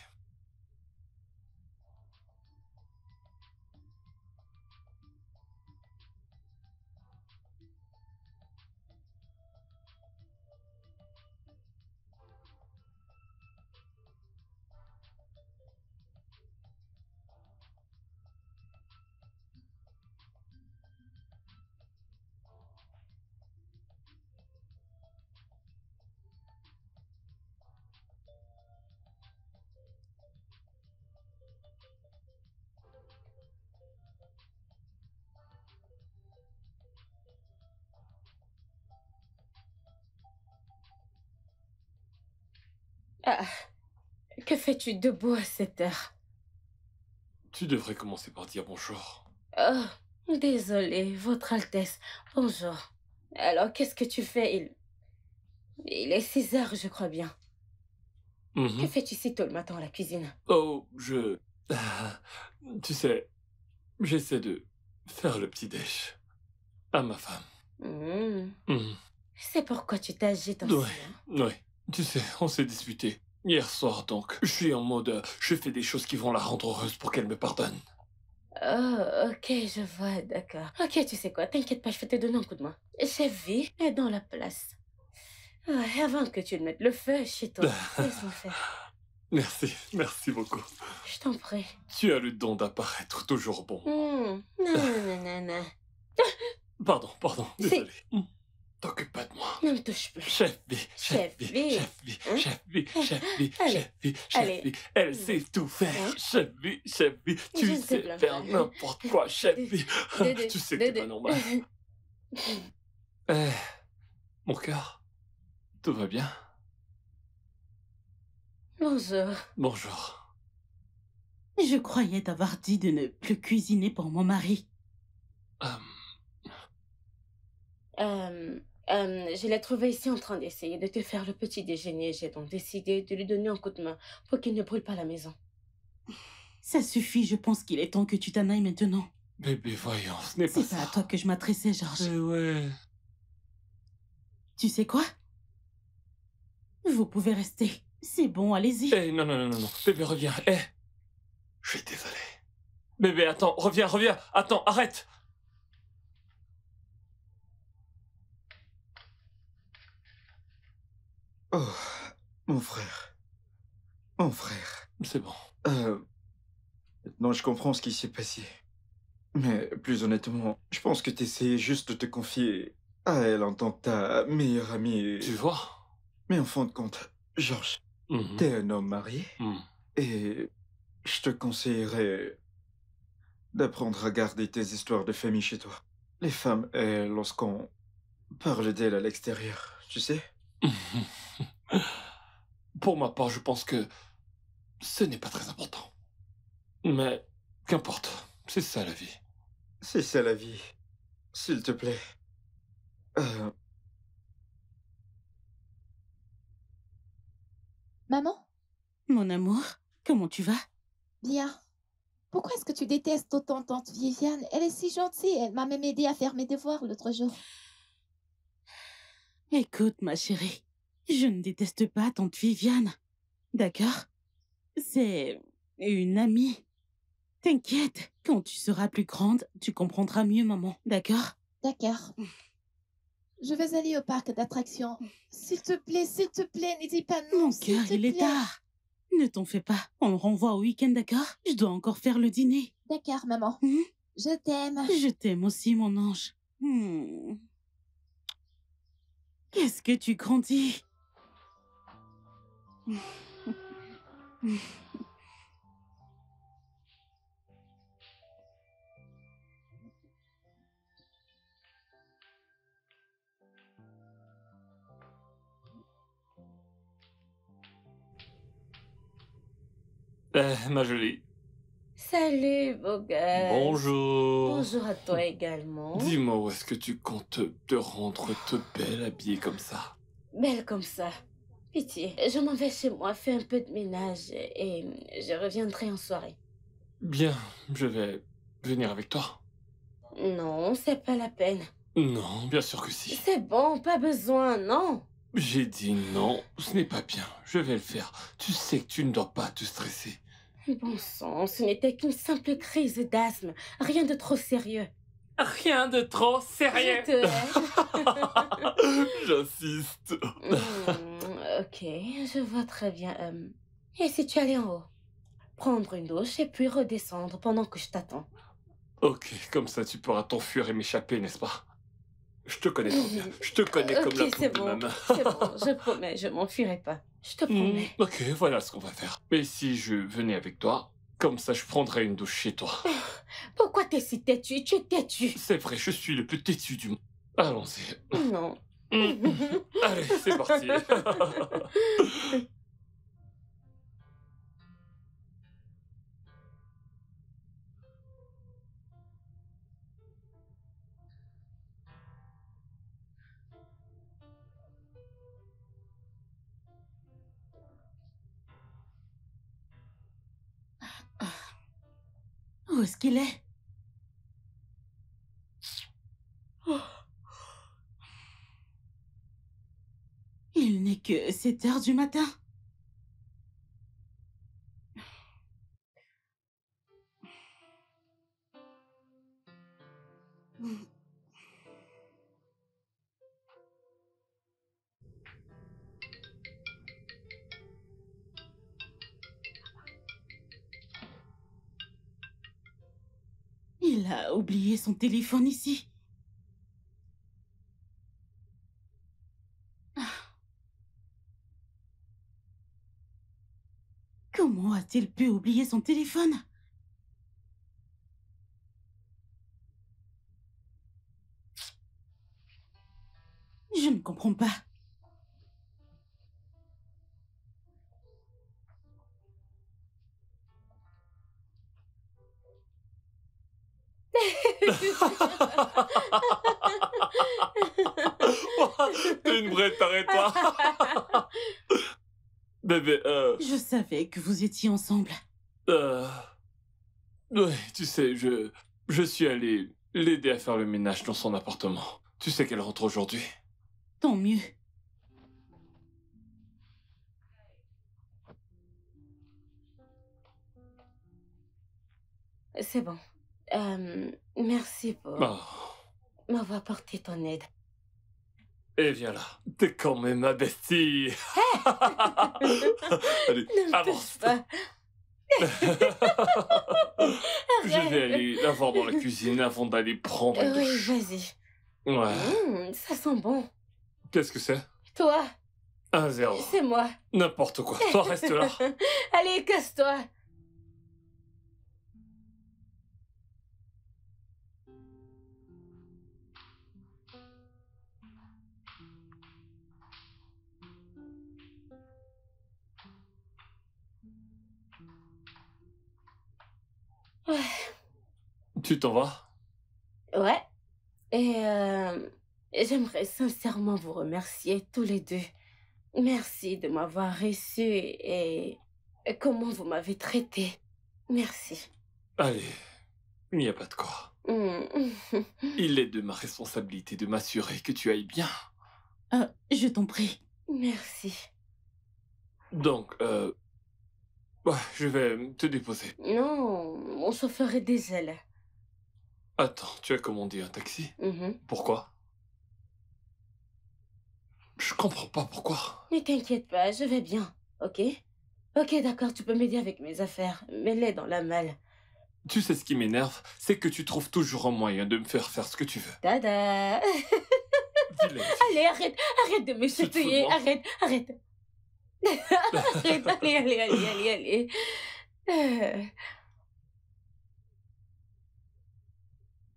Ah, que fais-tu debout à cette heure? Tu devrais commencer par dire bonjour. Oh, désolée, Votre Altesse. Bonjour. Alors, qu'est-ce que tu fais? Il est 6 heures, je crois bien. Que fais-tu si tôt le matin à la cuisine? Oh, tu sais, j'essaie de faire le petit-déj à ma femme. C'est pourquoi tu t'agites ainsi, hein? Oui. Tu sais, on s'est disputé hier soir, donc je suis en mode... je fais des choses qui vont la rendre heureuse pour qu'elle me pardonne. Oh, ok, je vois, d'accord. Ok, tu sais quoi, t'inquiète pas, je vais te donner un coup de main. Chef V est dans la place. Avant que tu ne mettes le feu chez toi, laisse-moi faire. Merci beaucoup. Je t'en prie. Tu as le don d'apparaître toujours bon. Non. Pardon, désolé. T'occupe pas de moi. Ne me touche plus. Chef V. Elle sait tout faire. Chef V, tu sais faire n'importe quoi, Chef V. Tu sais que c'est pas normal. Mon cœur, tout va bien? Bonjour. Je croyais t'avoir dit de ne plus cuisiner pour mon mari. Je l'ai trouvé ici en train d'essayer de te faire le petit déjeuner. J'ai donc décidé de lui donner un coup de main pour qu'il ne brûle pas la maison. Ça suffit, je pense qu'il est temps que tu t'en ailles maintenant. Bébé, voyons, ce n'est pas ça. C'est pas à toi que je m'adressais, Georges. Ouais. Tu sais quoi? Vous pouvez rester. C'est bon, allez-y. Non. Bébé, reviens. Je suis désolé. Bébé, attends, reviens. Attends, arrête. Oh, mon frère. C'est bon. Maintenant, je comprends ce qui s'est passé. Mais plus honnêtement, je pense que t'essayais juste de te confier à elle en tant que ta meilleure amie. Tu vois? Mais en fin de compte, Georges, t'es un homme marié et je te conseillerais d'apprendre à garder tes histoires de famille chez toi. Les femmes, lorsqu'on parle d'elles à l'extérieur, tu sais? Pour ma part, je pense que ce n'est pas très important. Mais qu'importe, c'est ça la vie. C'est ça la vie. S'il te plaît. Maman? Mon amour, comment tu vas? Bien. Pourquoi est-ce que tu détestes autant tante Viviane? Elle est si gentille. Elle m'a même aidé à faire mes devoirs l'autre jour. Écoute, ma chérie, je ne déteste pas tante Viviane. D'accord? C'est une amie. T'inquiète, quand tu seras plus grande, tu comprendras mieux, maman. D'accord? D'accord. Je vais aller au parc d'attractions. S'il te plaît, n'hésite pas, non, Mon s'il cœur, te il est plaît. tard. Ne t'en fais pas. On le renvoie au week-end, d'accord? Je dois encore faire le dîner. D'accord, maman. Hmm? Je t'aime. Je t'aime aussi, mon ange. Hmm. Qu'est-ce que tu grandis? Ma jolie. Salut, beau gosse. Bonjour. Bonjour à toi également. Dis-moi où est-ce que tu comptes te rendre toute belle habillée comme ça? Belle comme ça. Pitié, je m'en vais chez moi, fais un peu de ménage et je reviendrai en soirée. Bien, je vais venir avec toi. Non, c'est pas la peine. Non, bien sûr que si. C'est bon, pas besoin, non. J'ai dit non, ce n'est pas bien. Je vais le faire. Tu sais que tu ne dois pas te stresser. Bon sang, ce n'était qu'une simple crise d'asthme. Rien de trop sérieux. Rien de trop sérieux. Je te hais. J'insiste. Ok, je vois très bien. Et si tu allais en haut? Prendre une douche et puis redescendre pendant que je t'attends. Ok, comme ça tu pourras t'enfuir et m'échapper, n'est-ce pas? Je te connais trop bien. Je te connais comme la Ok, peau c'est de bon. ma main. C'est bon, je promets, je m'enfuirai pas. Je te promets. Ok, voilà ce qu'on va faire. Mais si je venais avec toi, comme ça je prendrais une douche chez toi. Pourquoi t'es si têtu? Tu es têtu. C'est vrai, je suis le plus têtu du monde. Allons-y. Non. Allez, c'est parti. Où est-ce qu'il est? Il n'est que 7 heures du matin. Il a oublié son téléphone ici. Comment a-t-il pu oublier son téléphone? Je ne comprends pas. T'es une vraie, t'arrêtes-toi. Bébé, Je savais que vous étiez ensemble. ouais, tu sais, je suis allé l'aider à faire le ménage dans son appartement. Tu sais qu'elle rentre aujourd'hui. Tant mieux. C'est bon. Merci pour Oh. m'avoir porté ton aide. Et viens là, t'es quand même ma bestie. Allez, Ne me avance. touche pas. Je vais aller la voir dans la cuisine avant d'aller prendre une Oui, douche. vas-y. Ouais. Ça sent bon. Qu'est-ce que c'est? Toi, 1-0. c'est moi. N'importe quoi. Toi, reste là. Allez, casse-toi. Ouais. Tu t'en vas? Ouais. Et j'aimerais sincèrement vous remercier tous les deux. Merci de m'avoir reçu et comment vous m'avez traité. Merci. Allez, il n'y a pas de quoi. Il est de ma responsabilité de m'assurer que tu ailles bien. Je t'en prie. Merci. Donc, ouais, je vais te déposer. Non, mon chauffeur est désolé. Attends, tu as commandé un taxi? Pourquoi? Je comprends pas pourquoi. Ne t'inquiète pas, je vais bien, ok? Ok, d'accord, tu peux m'aider avec mes affaires. Mets-les dans la malle. Tu sais ce qui m'énerve, c'est que tu trouves toujours un moyen de me faire faire ce que tu veux. Tada. Allez, arrête de me chatouiller, arrête. Arrête, allez.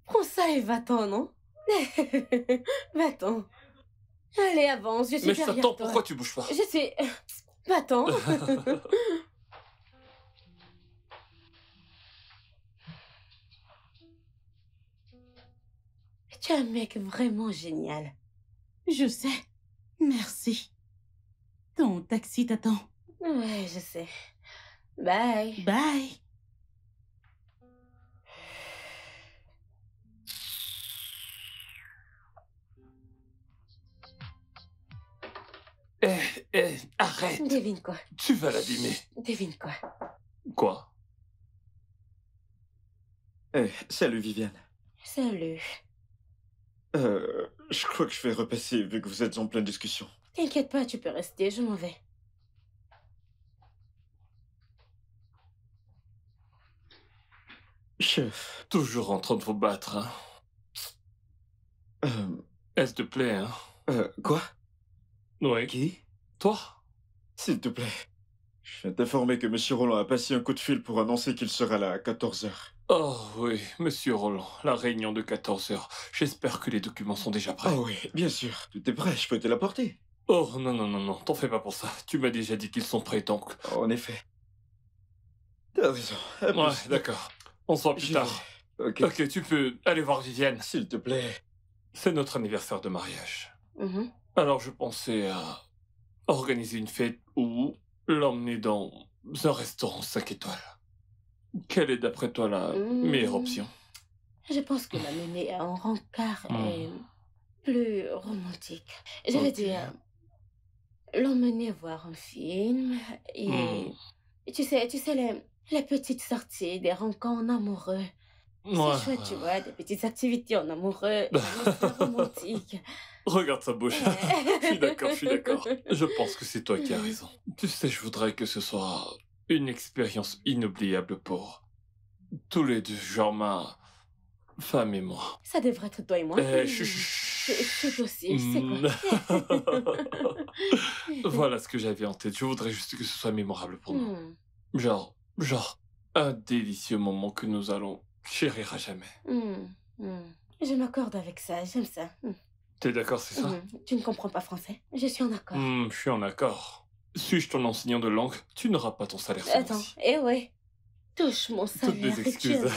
Prends ça et va-t'en, non? Va-t'en. Allez, avance, je suis derrière toi. Mais attends, pourquoi tu bouges pas? Je suis... Va-t'en. Tu es un mec vraiment génial. Je sais. Merci. Ton taxi t'attend. Ouais, je sais. Bye. Bye. Arrête. Devine quoi? Tu vas l'abîmer. Devine quoi? Quoi? Salut Viviane. Salut. Je crois que je vais repasser vu que vous êtes en pleine discussion. T'inquiète pas, tu peux rester, je m'en vais. Chef. Toujours en train de vous battre, hein? S'il te plaît, hein? Quoi? Ouais. Qui? Toi? S'il te plaît. Je viens t'informer que Monsieur Roland a passé un coup de fil pour annoncer qu'il sera là à 14h. Oh oui, Monsieur Roland, la réunion de 14h. J'espère que les documents sont déjà prêts. Oh oui, bien sûr. Tout est prêt, je peux te l'apporter. Oh non, t'en fais pas pour ça. Tu m'as déjà dit qu'ils sont prêts, donc... En effet. T'as raison. Ouais, d'accord. On se voit plus tard. Ok, tu peux aller voir Viviane. S'il te plaît. C'est notre anniversaire de mariage. Alors je pensais à organiser une fête ou l'emmener dans un restaurant 5 étoiles. Quelle est d'après toi la meilleure option? Je pense que la mener en rencard est plus romantique. Je veux dire, l'emmener voir un film et... Tu sais, les petites sorties, des rencontres en amoureux. C'est chouette, tu vois, des petites activités en amoureux, romantique. Regarde sa bouche. Je suis d'accord. Je pense que c'est toi qui as raison. Tu sais, je voudrais que ce soit une expérience inoubliable pour tous les deux, genre ma femme et moi. Ça devrait être toi et moi. C'est aussi, c'est quoi? Voilà ce que j'avais en tête. Je voudrais juste que ce soit mémorable pour nous. Genre, un délicieux moment que nous allons chérir à jamais. Je m'accorde avec ça, j'aime ça. T'es d'accord, c'est ça? Tu ne comprends pas français? Je suis en accord. Je suis en accord. Suis-je ton enseignant de langue? Tu n'auras pas ton salaire ce Attends, mois-ci. ouais. Touche mon salaire. Toutes les excuses.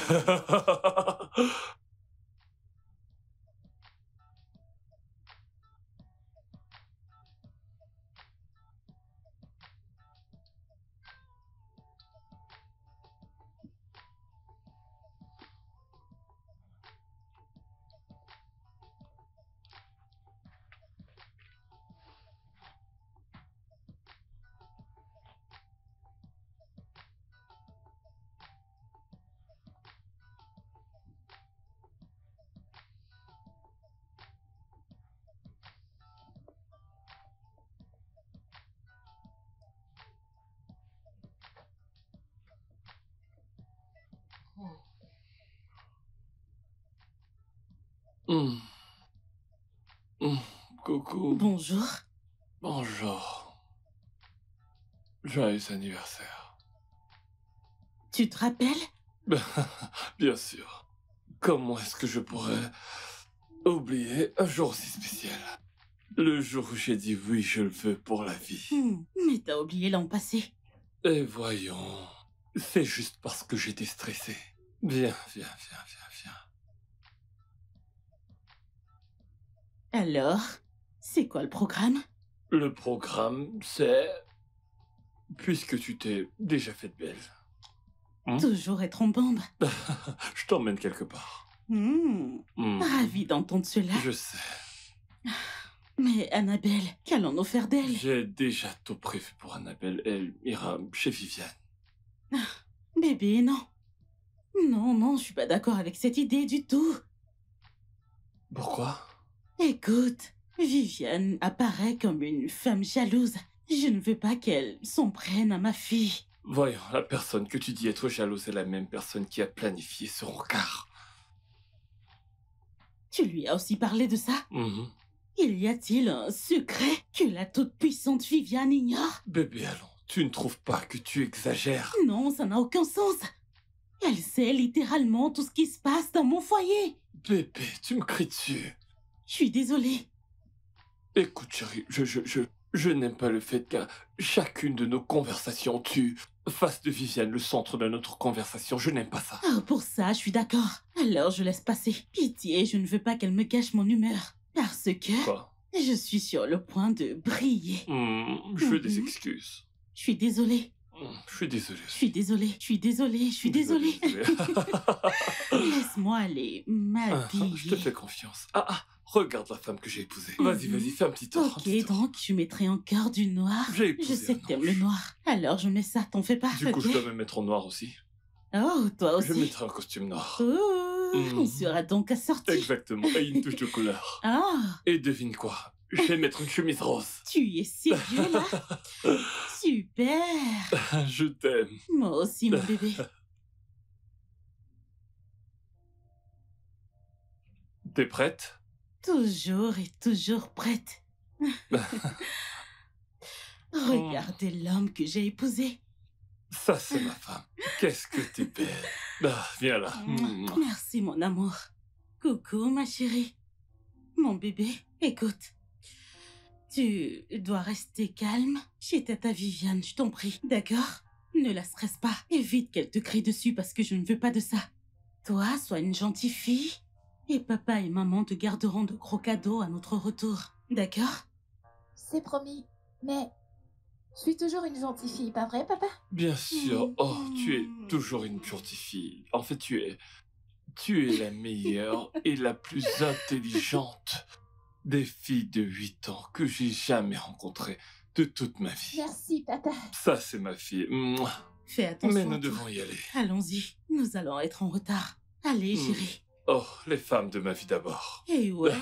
Coucou. Bonjour. Bonjour. Joyeux anniversaire. Tu te rappelles? Bien sûr. Comment est-ce que je pourrais oublier un jour si spécial? Le jour où j'ai dit oui, je le veux pour la vie. Mais t'as oublié l'an passé. Et voyons, c'est juste parce que j'étais stressé. Viens. Alors, c'est quoi le programme? Le programme, c'est... Puisque tu t'es déjà faite belle, Toujours être en bande. Je t'emmène quelque part. Ravi d'entendre cela. Je sais. Mais Annabelle, qu'allons-nous faire d'elle? J'ai déjà tout prévu pour Annabelle. Elle ira chez Viviane. Bébé, non. Non, je suis pas d'accord avec cette idée du tout. Pourquoi? Écoute, Viviane apparaît comme une femme jalouse. Je ne veux pas qu'elle s'en prenne à ma fille. Voyons, la personne que tu dis être jalouse est la même personne qui a planifié ce rencard. Tu lui as aussi parlé de ça? Y a-t-il un secret que la toute-puissante Viviane ignore? Bébé, allons, tu ne trouves pas que tu exagères? Non, ça n'a aucun sens. Elle sait littéralement tout ce qui se passe dans mon foyer. Bébé, tu me cries dessus. Je suis désolée. Écoute, chérie, je n'aime pas le fait qu'à chacune de nos conversations, tu fasses de Viviane le centre de notre conversation. Je n'aime pas ça. Oh, pour ça, je suis d'accord. Alors, je laisse passer. Pitié, je ne veux pas qu'elle me gâche mon humeur. Parce que... Quoi? Je suis sur le point de briller. Je veux des excuses. Je suis désolée. Je suis désolé. Je suis désolée. Je suis désolée. Je suis désolée. Laisse-moi aller m'habiller. Je te fais confiance. Regarde la femme que j'ai épousée. Vas-y, fais un petit tour. Ok, donc je mettrai encore du noir. J'ai épousé Je sais un que t'aimes ange. le noir. Alors je mets ça, t'en fais pas. Du coup, ok? je dois me mettre en noir aussi. Oh, toi aussi. Je mettrai un costume noir. On sera donc assortis. Exactement, et une touche de couleur. Ah, Et devine quoi? Je vais mettre une chemise rose. tu es sérieux là? Super. Je t'aime. Moi aussi, mon bébé. T'es prête? Toujours et toujours prête. Regardez l'homme que j'ai épousé. Ça, c'est ma femme. Qu'est-ce que t'es belle. Viens là. Merci, mon amour. Coucou, ma chérie. Mon bébé, écoute. Tu dois rester calme chez Tata Viviane, je t'en prie, d'accord? Ne la stresse pas. Évite qu'elle te crie dessus parce que je ne veux pas de ça. Toi, sois une gentille fille. Et papa et maman te garderont de gros cadeaux à notre retour, d'accord? C'est promis. Mais je suis toujours une gentille fille, pas vrai, papa? Bien sûr. Oh, tu es toujours une gentille fille. En fait, tu es la meilleure et la plus intelligente des filles de 8 ans que j'ai jamais rencontrées de toute ma vie. Merci, papa. Ça, c'est ma fille. Mouah. Fais attention. Mais à nous toi. devons y aller. Allons-y, nous allons être en retard. Allez, chérie. Oh, les femmes de ma vie d'abord. Eh ouais.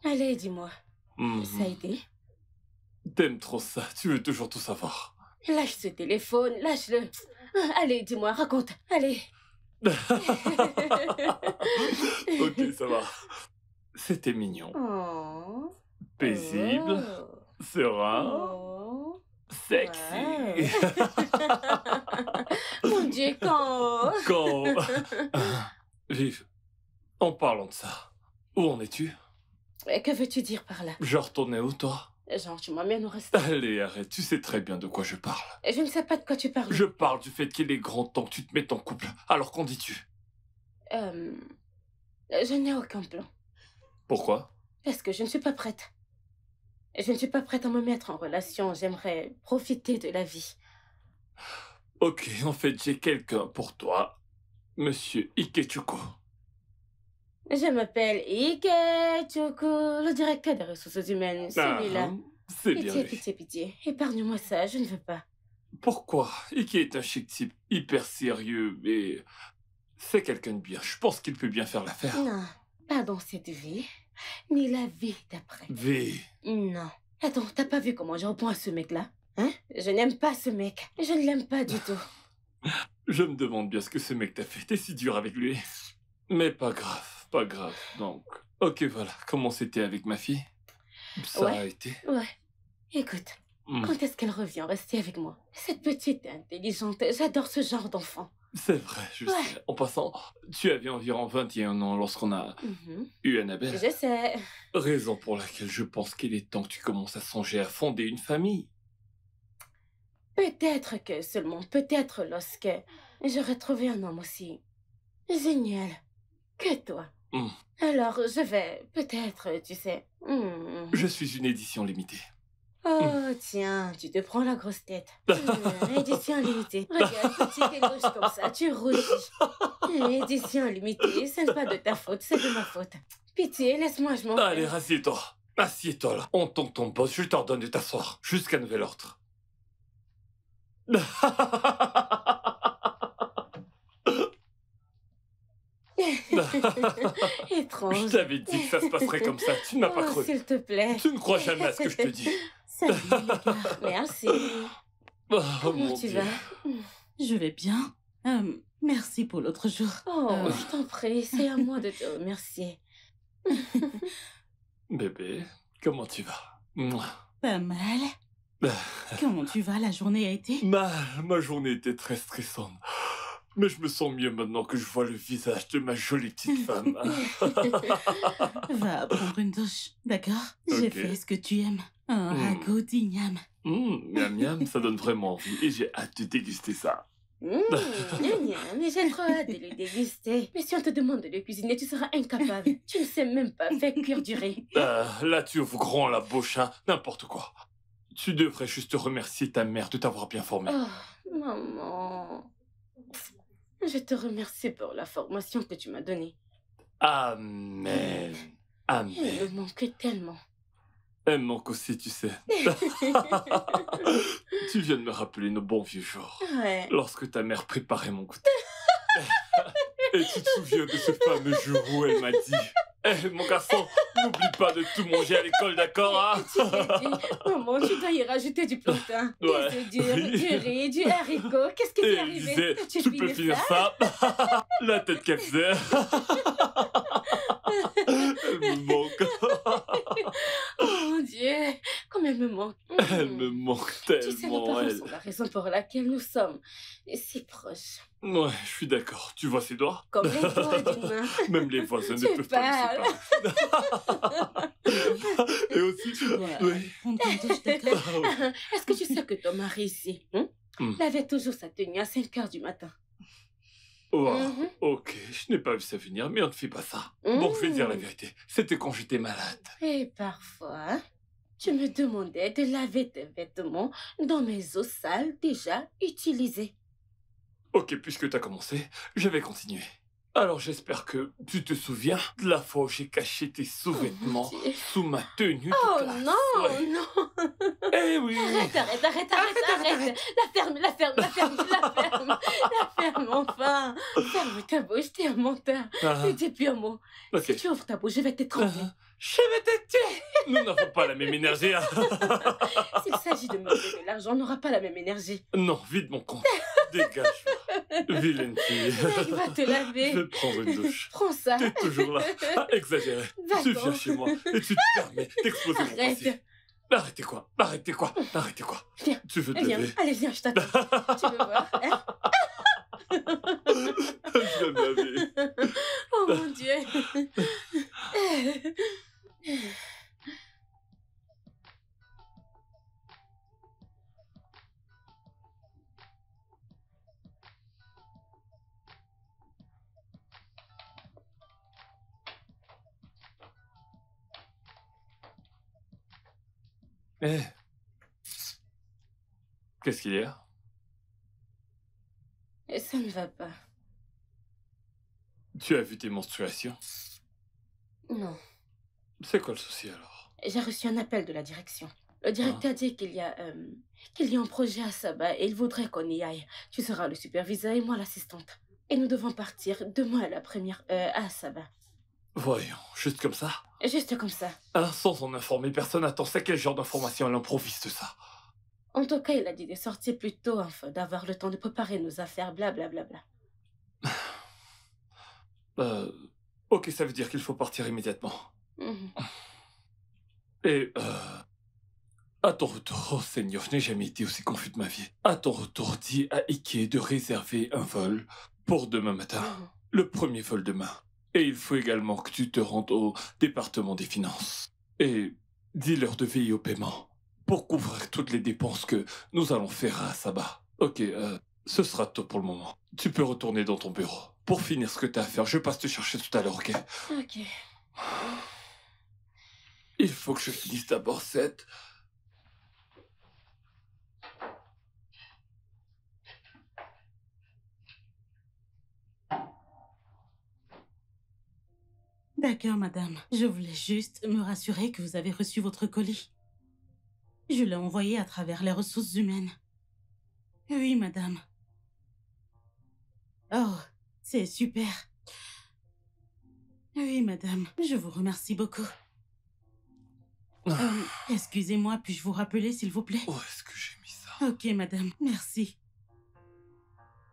Allez, dis-moi. Ça a été? T'aimes trop ça, tu veux toujours tout savoir. Lâche ce téléphone, lâche-le. Allez, dis-moi, raconte. Allez. Ok, ça va. C'était mignon. Oh. Paisible. Serein. Oh. Sexy. Mon Dieu, quand? Quand... Vive, en parlant de ça, où en es-tu? Que veux-tu dire par là? Genre, t'en es où, toi? Genre, tu m'emmènes au restaurant. Allez, arrête, tu sais très bien de quoi je parle. Je ne sais pas de quoi tu parles. Je parle du fait qu'il est grand temps que tu te mettes en couple. Alors, qu'en dis-tu? Je n'ai aucun plan. Pourquoi? Parce que je ne suis pas prête. Je ne suis pas prête à me mettre en relation. J'aimerais profiter de la vie. Ok, en fait, j'ai quelqu'un pour toi. Monsieur Ikechuko. Je m'appelle Ikechuko, le directeur des ressources humaines, celui-là. C'est bien Pitié, lui. pitié, pitié. Épargne-moi ça, je ne veux pas. Pourquoi? Ike est un chic type hyper sérieux et c'est quelqu'un de bien. Je pense qu'il peut bien faire l'affaire. Non, pas dans cette vie, ni la vie d'après. V. Non. Attends, t'as pas vu comment je réponds à ce mec-là? Hein? Je n'aime pas ce mec. Je ne l'aime pas du tout. Je me demande bien ce que ce mec t'a fait. T'es si dur avec lui. Mais pas grave, pas grave. Donc, ok, voilà. Comment c'était avec ma fille? Ça Ouais. a été. Ouais. Écoute, quand est-ce qu'elle revient rester avec moi? Cette petite et intelligente, j'adore ce genre d'enfant. C'est vrai, je Ouais. sais. En passant, tu avais environ 21 ans lorsqu'on a Mhm. eu Annabelle. Je sais. Raison pour laquelle je pense qu'il est temps que tu commences à songer à fonder une famille. Peut-être que seulement, peut-être lorsque j'aurai trouvé un homme aussi génial que toi. Alors, je vais, peut-être, tu sais. Je suis une édition limitée. Oh, tiens, tu te prends la grosse tête. Édition limitée. Regarde, petit et gauche comme ça, tu rougis. Édition limitée, ce n'est pas de ta faute, c'est de ma faute. Pitié, laisse-moi, je m'en vais. Allez, assieds-toi. Assieds-toi là. En tant que ton boss, je t'ordonne de t'asseoir jusqu'à nouvel ordre. Étrange. Je t'avais dit que ça se passerait comme ça. Tu ne m'as pas cru. S'il te plaît. Tu ne crois jamais à ce que je te dis. Salut, les gars. Merci. Oh, Comment mon tu Dieu. vas? Je vais bien. Merci pour l'autre jour. Oh, je t'en prie, c'est à moi de te remercier. Bébé, comment tu vas? Mouah. Pas mal. Comment tu vas? La journée a été? Ma journée était très stressante. Mais je me sens mieux maintenant que je vois le visage de ma jolie petite femme. Va prendre une douche, d'accord? J'ai Ok. fait ce que tu aimes. Un ragoût d'igname. Miam miam, ça donne vraiment envie et j'ai hâte de déguster ça. Mais j'ai trop hâte de le déguster. Mais si on te demande de le cuisiner, tu seras incapable. Tu ne sais même pas faire cuire du riz. Là, tu ouvres grand la bouche, hein, n'importe quoi. Tu devrais juste remercier ta mère de t'avoir bien formé. Oh, maman. Je te remercie pour la formation que tu m'as donnée. Amen. Amen. Elle me manquait tellement. Elle me manque aussi, tu sais. Tu viens de me rappeler nos bons vieux jours. Ouais. Lorsque ta mère préparait mon goûter. Et tu te souviens de ce fameux jour où elle m'a dit mon garçon, n'oublie pas de tout manger à l'école, d'accord hein? Tu t'es dit, maman, tu dois y rajouter du plantain, des œufs durs, du riz, du haricot. Qu'est-ce qui Et t'est elle arrivé? disait, tu peux finir ça? La tête qu'elle faisait. Elle me manque. Oh mon Dieu, comme elle me manque. Elle me manque Tu sais, nos tellement, parents elle. sont la raison pour laquelle nous sommes si proches. Ouais, je suis d'accord. Tu vois ses doigts? Comme les doigts d'une main. Même les voisins ne Tu peuvent pas parles. le séparer. Et aussi, Tu dois oui. prendre une douche, d'accord? Est-ce que tu sais que ton mari ici, lavait toujours sa tenue à 5 heures du matin? Wow, Mhm. ok, je n'ai pas vu ça venir, mais on ne fait pas ça. Bon, je vais dire la vérité. C'était quand j'étais malade. Et parfois, tu me demandais de laver tes vêtements dans mes eaux sales déjà utilisées. Ok, puisque t'as commencé, je vais continuer. Alors j'espère que tu te souviens de la fois où j'ai caché tes sous-vêtements Dieu. sous ma tenue de Oh classe. non, Ouais. non. Eh oui. Arrête. La ferme, enfin. Ferme ta bouche, t'es un menteur. Ah, Ne dis plus un mot. ok. Si tu ouvres ta bouche, je vais t'étrangler. Je vais te tuer. Nous n'avons pas la même énergie. Hein. S'il s'agit de me donner de l'argent, on n'aura pas la même énergie. Non, vide mon compte. Dégage. Vilaine fille. Il va te laver. Je vais prendre une douche. Prends ça. T'es toujours là. Ah, exagéré. Va-t'en. Tu viens chez moi et tu te permets d'exposer mon passé. Arrête. Arrêtez quoi. Viens. Tu veux te Viens. lever? Allez, viens, je t'attends. Tu veux voir, hein? Je vais me laver. Oh mon Dieu. Eh. Qu'est-ce qu'il y a? Ça ne va pas. Tu as vu tes menstruations? Non. C'est quoi le souci alors? J'ai reçu un appel de la direction. Le directeur dit qu'il y a un projet à Sabah et il voudrait qu'on y aille. Tu seras le superviseur et moi l'assistante. Et nous devons partir demain à la première à Sabah. Voyons, juste comme ça? Juste comme ça. Hein, sans en informer personne, attends, c'est quel genre d'information elle improvise de ça? En tout cas, il a dit de sortir plus tôt afin d'avoir le temps de préparer nos affaires, blablabla. Ok, ça veut dire qu'il faut partir immédiatement. Mhm. Et, à ton retour, oh Seigneur, je n'ai jamais été aussi confus de ma vie. À ton retour, dis à Ike de réserver un vol pour demain matin. Mhm. Le premier vol demain. Et il faut également que tu te rendes au département des finances. Et dis-leur de veiller au paiement pour couvrir toutes les dépenses que nous allons faire à Sabah. Ok, ce sera tout pour le moment. Tu peux retourner dans ton bureau pour finir ce que tu as à faire. Je passe te chercher tout à l'heure, ok? Ok. Il faut que je finisse d'abord cette D'accord, madame. Je voulais juste me rassurer que vous avez reçu votre colis. Je l'ai envoyé à travers les ressources humaines. Oui, madame. Oh, c'est super. Oui, madame. Je vous remercie beaucoup. Excusez-moi, puis-je vous rappeler, s'il vous plaît? Où est-ce que j'ai mis ça? Ok, madame. Merci.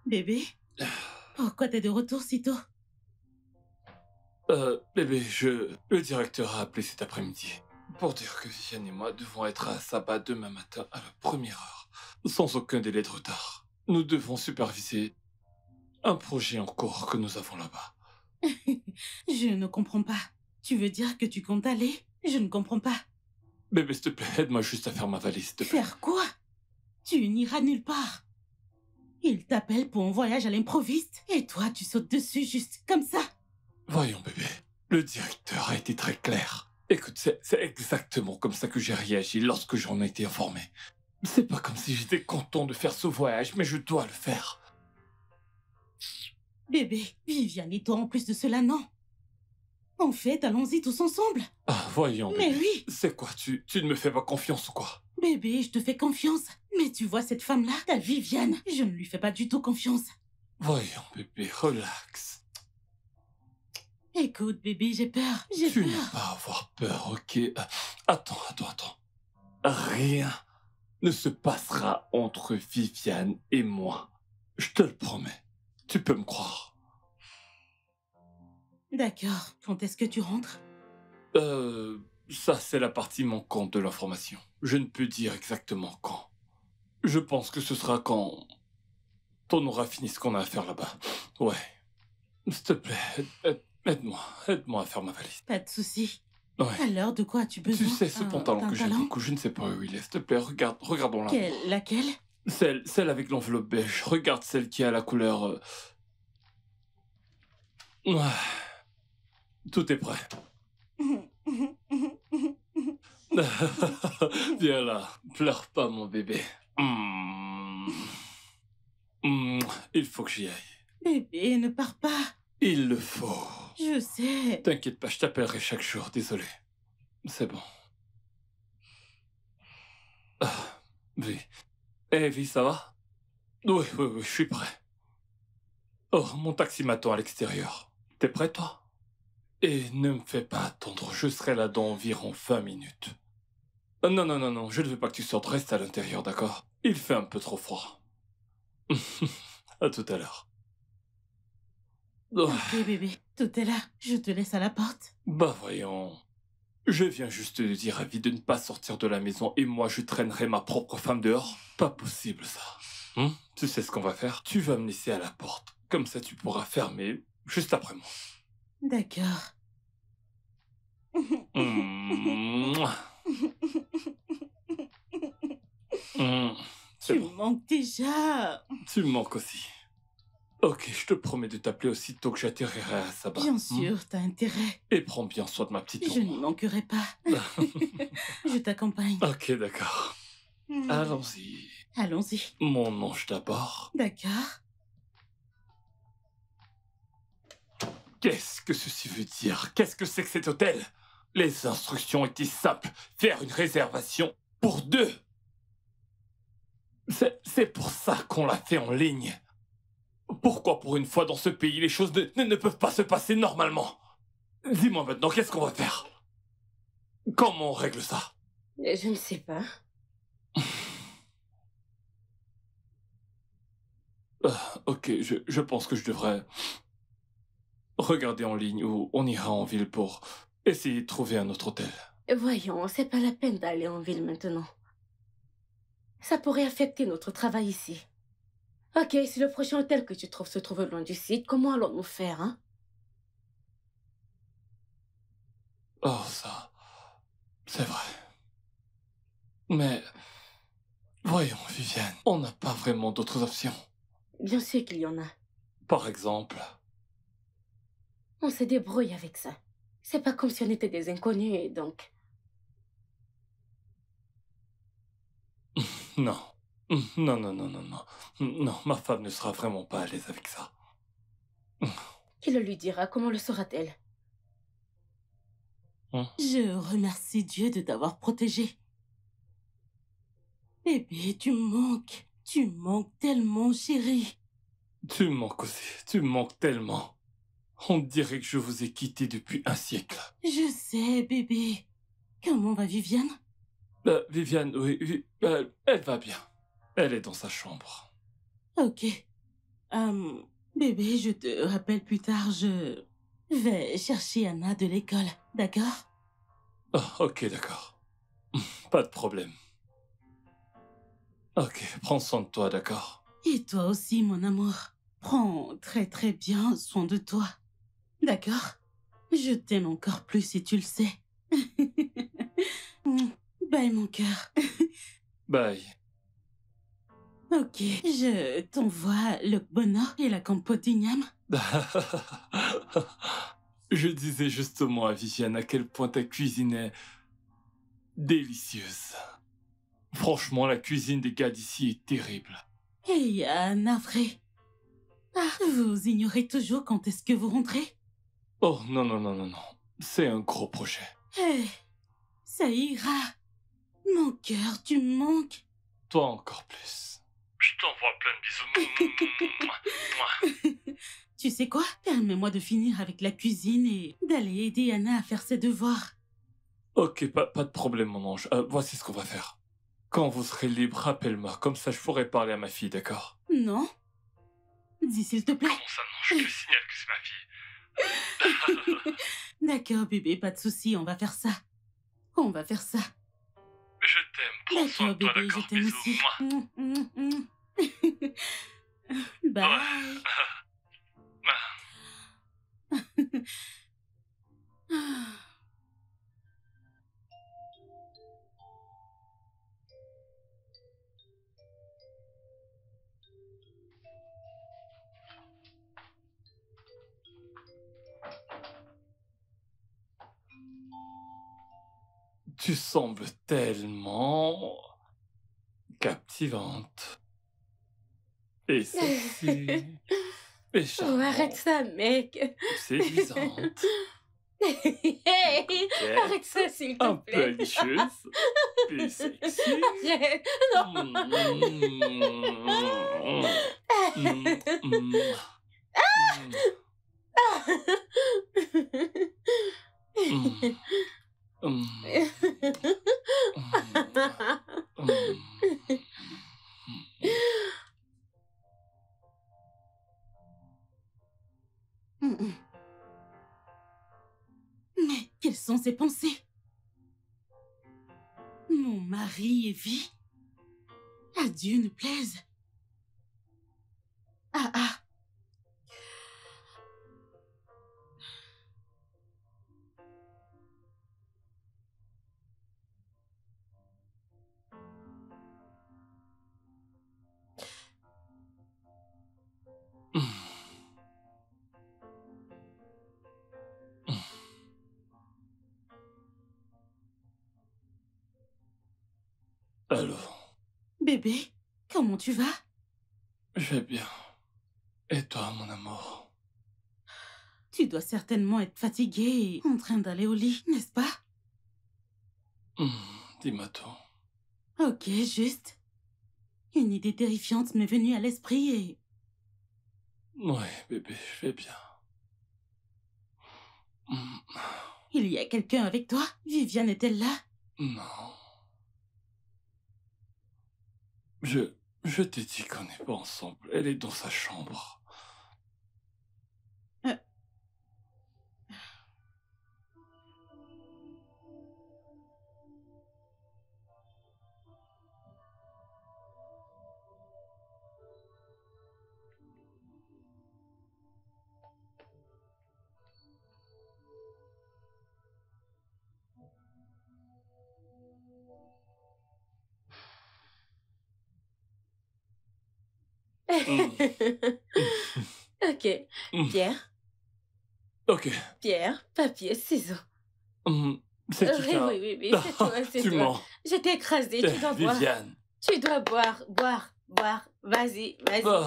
Bébé? Pourquoi t'es de retour si tôt? Bébé, le directeur a appelé cet après-midi pour dire que Viviane et moi devons être à Sabah demain matin à la première heure, sans aucun délai de retard. Nous devons superviser un projet en cours que nous avons là-bas. Je ne comprends pas. Tu veux dire que tu comptes aller? Je ne comprends pas. Bébé, s'il te plaît, aide-moi juste à faire ma valise, s'il te plaît. Faire quoi? Tu n'iras nulle part. Il t'appelle pour un voyage à l'improviste et toi, tu sautes dessus juste comme ça. Voyons, bébé. Le directeur a été très clair. Écoute, c'est exactement comme ça que j'ai réagi lorsque j'en ai été informé. C'est pas comme si j'étais content de faire ce voyage, mais je dois le faire. Bébé, Viviane et toi en plus de cela, non. En fait, allons-y tous ensemble. Ah, voyons, bébé. Mais oui. C'est quoi, tu ne me fais pas confiance ou quoi? Bébé, je te fais confiance. Mais tu vois cette femme-là, ta Viviane, je ne lui fais pas du tout confiance. Voyons, bébé, relax. Écoute, bébé, j'ai peur. J'ai Tu peur. n'as pas à avoir peur, ok? Attends. Rien ne se passera entre Viviane et moi. Je te le promets. Tu peux me croire. D'accord. Quand est-ce que tu rentres? Ça c'est la partie manquante de l'information. Je ne peux dire exactement quand. Je pense que ce sera quand on aura fini ce qu'on a à faire là-bas. Ouais. S'il te plaît, aide-moi à faire ma valise. Pas de souci. Ouais. Alors, de quoi as-tu besoin? Tu sais, ce pantalon que j'aime pantalon? beaucoup, je ne sais pas où il est. S'il te plaît, regardons-la. Laquelle? Celle avec l'enveloppe beige. Regarde celle qui a la couleur... Ouais. Tout est prêt. Viens là, pleure pas mon bébé. Il faut que j'y aille. Bébé, ne pars pas. Il le faut. Je sais. T'inquiète pas, je t'appellerai chaque jour, désolé. C'est bon. Vi. Vi, ça va? Oui, je suis prêt. Oh, mon taxi m'attend à l'extérieur. T'es prêt, toi? Et ne me fais pas attendre, je serai là dans environ 20 minutes. Non, je ne veux pas que tu sortes, reste à l'intérieur, d'accord? Il fait un peu trop froid. À tout à l'heure. Ok, bébé, tout est là. Je te laisse à la porte. Bah voyons. Je viens juste de dire à Vi de ne pas sortir de la maison et moi je traînerai ma propre femme dehors. Pas possible ça. Tu sais ce qu'on va faire? Tu vas me laisser à la porte. Comme ça tu pourras fermer juste après moi. D'accord. Tu Bon. manques déjà. Tu me manques aussi. Ok, je te promets de t'appeler aussitôt que j'atterrirai à Sabah. Bien sûr, t'as intérêt. Et prends bien soin de ma petite Je ombre. ne manquerai pas. Je t'accompagne. Ok, d'accord. Allons-y. Allons-y. Mon ange d'abord. D'accord. Qu'est-ce que ceci veut dire? Qu'est-ce que c'est que cet hôtel? Les instructions étaient simples. Faire une réservation pour 2. C'est pour ça qu'on l'a fait en ligne. Pourquoi pour une fois dans ce pays les choses ne peuvent pas se passer normalement? Dis-moi maintenant, qu'est-ce qu'on va faire? Comment on règle ça? Je ne sais pas. Ok, je pense que je devrais regarder en ligne ou on ira en ville pour essayer de trouver un autre hôtel. Voyons, c'est pas la peine d'aller en ville maintenant. Ça pourrait affecter notre travail ici. Ok, si le prochain hôtel que tu trouves se trouve loin du site, comment allons-nous faire, hein? Oh, ça... c'est vrai. Mais... voyons, Viviane, on n'a pas vraiment d'autres options. Bien sûr qu'il y en a. Par exemple... On se débrouille avec ça. C'est pas comme si on était des inconnus, et donc... Non. Non, ma femme ne sera vraiment pas à l'aise avec ça. Qui le lui dira? Comment le saura-t-elle? Je remercie Dieu de t'avoir protégé. Bébé, tu me manques. Tu me manques tellement, chérie. Tu me manques aussi. Tu me manques tellement. On dirait que je vous ai quitté depuis un siècle. Je sais, bébé. Comment va Viviane? Viviane, oui, elle va bien. Elle est dans sa chambre. Ok. Bébé, je te rappelle plus tard, je vais chercher Anna de l'école, d'accord? Oh, ok, d'accord. Pas de problème. Ok, prends soin de toi, d'accord? Et toi aussi, mon amour. Prends très très bien soin de toi. D'accord? Je t'aime encore plus si tu le sais. Bye, mon cœur. Bye. Ok, je t'envoie le bonheur et la compote d'igname. Je disais justement à Viviane à quel point ta cuisine est délicieuse. Franchement, la cuisine des gars d'ici est terrible. Hey, navré. Ah, vous ignorez toujours quand est-ce que vous rentrez? Oh, non. C'est un gros projet. Hey, ça ira. Mon cœur, tu me manques. Toi encore plus. Je t'envoie plein de bisous. Tu sais quoi? Permets-moi de finir avec la cuisine et d'aller aider Anna à faire ses devoirs. Ok, pas de problème, mon ange. Voici ce qu'on va faire. Quand vous serez libre, rappelle-moi. Comme ça, je pourrai parler à ma fille, d'accord? Non? Dis s'il te plaît. Comment ça, non? Je te signale que c'est ma fille. D'accord, bébé, pas de souci, on va faire ça. On va faire ça. Je t'aime. Prends soin de toi, bébé, d'accord? je t'aime Bisous. aussi. Bye. Tu sembles tellement captivante. Et sexy. Et Oh, charmante. arrête ça, mec. Séduisante. Hey, coquette, arrête ça, s'il te un peu plaît. alicieuse. Puis sexy. Arrête. Non. Mais quelles sont ces pensées? Mon mari est vie? À Dieu ne plaise. Ah. Allô, Bébé, comment tu vas? je vais bien. Et toi, mon amour? Tu dois certainement être fatigué et en train d'aller au lit, n'est-ce pas? Dis-moi tout. Ok, juste. Une idée terrifiante m'est venue à l'esprit et... Ouais, bébé, je vais bien. Il y a quelqu'un avec toi? Viviane est-elle là? Non. Je t'ai dit qu'on n'est pas ensemble. Elle est dans sa chambre. Ok. Pierre. Ok. Pierre, papier, ciseaux. C'est qui ça? Oui, c'est toi, c'est Tu toi. mens. Je t'ai écrasé, tu dois boire. Viviane. Tu dois boire. Vas-y, Oh.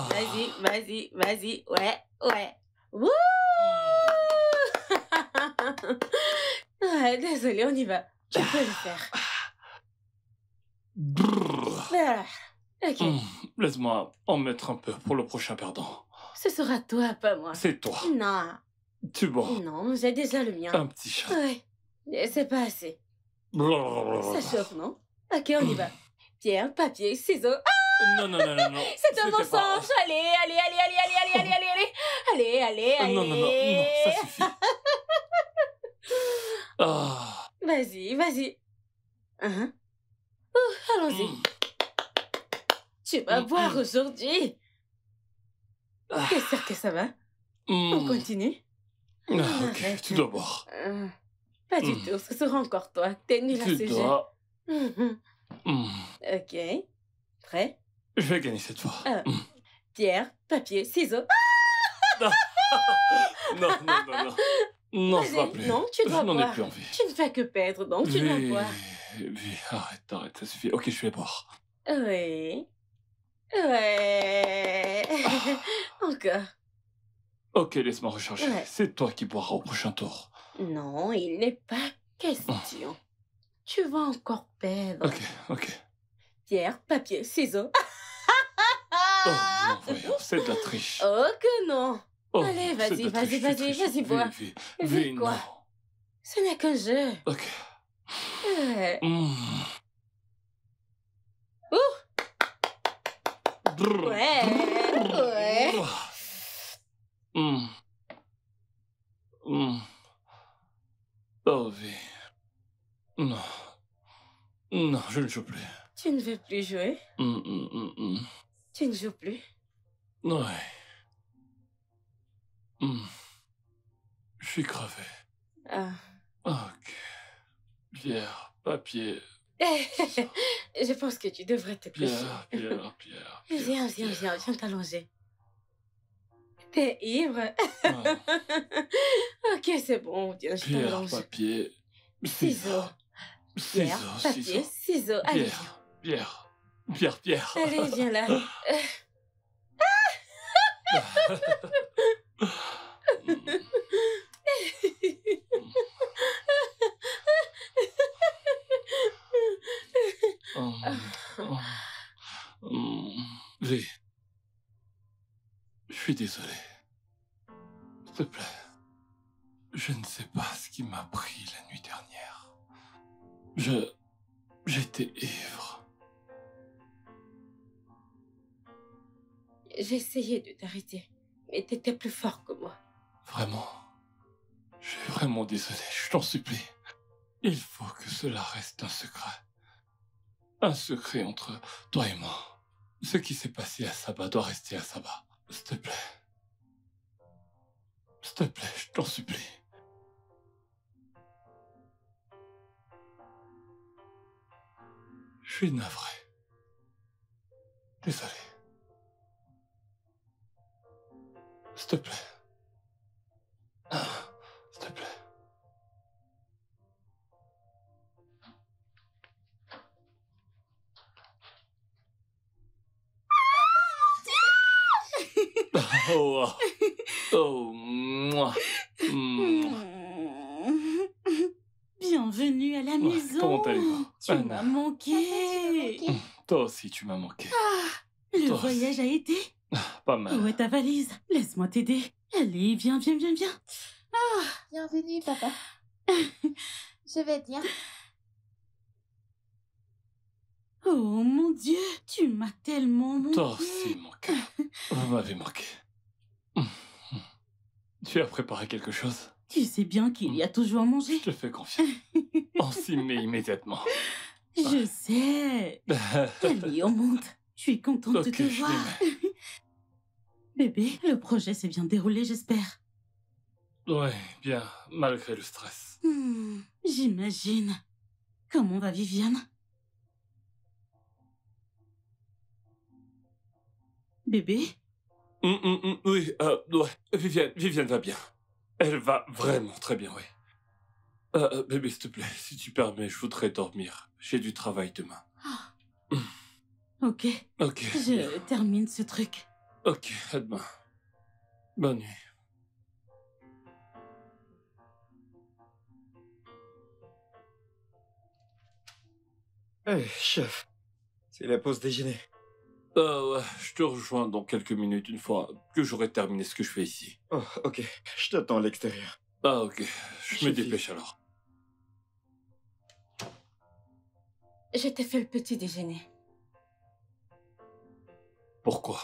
Ouais. Wouh! Ouais, désolé, on y va. Tu peux le faire. Ah, ok. Laisse-moi en mettre un peu pour le prochain perdant. Ce sera toi, pas moi. C'est toi. Non. Tu bois. Non, j'ai déjà le mien. Un petit chat. Ouais. Et c'est pas assez. Ça chauffe, non? Ok, on y va. Pierre, papier, ciseaux. Ah! Non, non, non, non, non. C'est un C'était mensonge. pas- Allez, allez, allez, allez, allez, allez, allez, allez, allez, allez, allez. Non, non, non, non, ça suffit. Ah. Vas-y, vas-y. Allons-y. Tu vas boire aujourd'hui. T'es sûr que ça va? On continue? Ah, ok, Arrête. tu dois boire. Pas du tout, ce sera encore toi. T'es nul à ce Tu jeu. dois... Ok. Prêt? Je vais gagner cette fois. Pierre, papier, ciseaux. Non, non, non, non. Non, Vas-y. pas plus. Non, tu dois Je n'en ai boire. plus envie. Tu ne fais que perdre, donc tu dois boire. Arrête, arrête, ça suffit. Ok, je vais boire. Oui. Ouais. Encore. Ok, laisse-moi recharger. Ouais. C'est toi qui boiras au prochain tour. Non, il n'est pas question. Tu vas encore perdre. Ok, ok. Pierre, papier, ciseaux. Oh non, voyons, c'est de la triche. Oh que non. Oh, Allez, c'est vas-y, de la vas-y, triche, vas-y, c'est triche. vas-y, bois. Vie, quoi? non. Ce n'est qu'un jeu. Ok. Ouais. Ouais. Oh, vie. Non. Non, je ne joue plus. Tu ne veux plus jouer? Tu ne joues plus? Ouais. Je suis crevé. Ah. Ok. Pierre, papier. Je pense que tu devrais te coucher. Pierre. Viens t'allonger. T'es ivre? Ok, c'est bon, viens, je Pierre, t'allonge. papier, Ciseaux. Pierre, papier, ciseaux. Allez, Pierre. allez, viens là. V. Je suis désolé. S'il te plaît. Je ne sais pas ce qui m'a pris la nuit dernière. J'étais ivre. J'ai essayé de t'arrêter, mais t'étais plus fort que moi. Vraiment. Je suis vraiment désolé, je t'en supplie. Il faut que cela reste un secret. Un secret entre toi et moi. Ce qui s'est passé à Saba doit rester à Saba. S'il te plaît. S'il te plaît, je t'en supplie. Je suis navré. Désolé. S'il te plaît. S'il te plaît. Moi. Bienvenue à la maison. Comment allez-vous? Tu m'as manqué. Toi aussi, tu m'as manqué. Le voyage a été. Pas mal. Où est ta valise? Laisse-moi t'aider. Allez, viens. Bienvenue, papa. Je vais bien. Oh mon Dieu, tu m'as tellement manqué. Toi aussi, mon cœur. Vous m'avez manqué. Tu as préparé quelque chose? Tu sais bien qu'il y a toujours à manger. Je te fais confiance. On s'y met immédiatement. Je sais. Allez, on monte. Je suis contente de te je voir. m'y mets. Bébé, le projet s'est bien déroulé, j'espère. Ouais, bien, malgré le stress. J'imagine. Comment va Viviane? Bébé? Oui, ouais. Viviane va bien. Elle va vraiment très bien, oui. Bébé, s'il te plaît, si tu permets, je voudrais dormir. J'ai du travail demain. Ok. Ok. Je termine ce truc. Ok, à demain. Bonne nuit. Hey, chef, c'est la pause déjeuner. Ouais, je te rejoins dans quelques minutes une fois que j'aurai terminé ce que je fais ici. Oh, ok, je t'attends à l'extérieur. Ah, ok. Je me Chef, dépêche alors. Je t'ai fait le petit déjeuner. Pourquoi?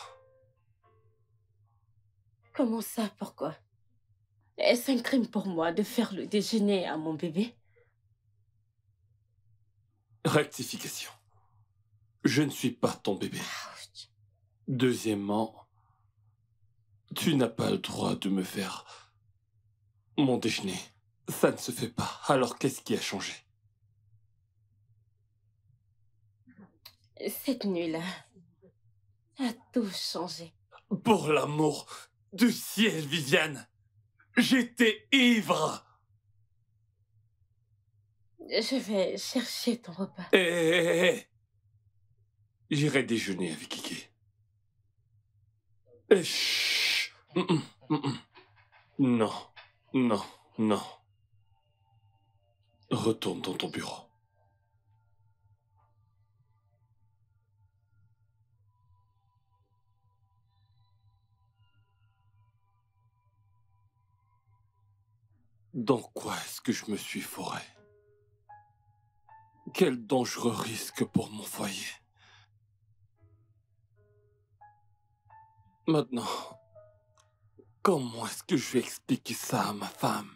Comment ça, pourquoi? Est-ce un crime pour moi de faire le déjeuner à mon bébé? Rectification. Je ne suis pas ton bébé. Ouch. Deuxièmement, tu n'as pas le droit de me faire mon déjeuner. Ça ne se fait pas. Alors qu'est-ce qui a changé? Cette nuit-là a tout changé. Pour l'amour du ciel, Viviane! J'étais ivre! Je vais chercher ton repas. Eh. J'irai déjeuner avec Kiki. Eh, chut. Non, non, non. Retourne dans ton bureau. Dans quoi est-ce que je me suis fourré? Quel dangereux risque pour mon foyer. Maintenant, comment est-ce que je vais expliquer ça à ma femme?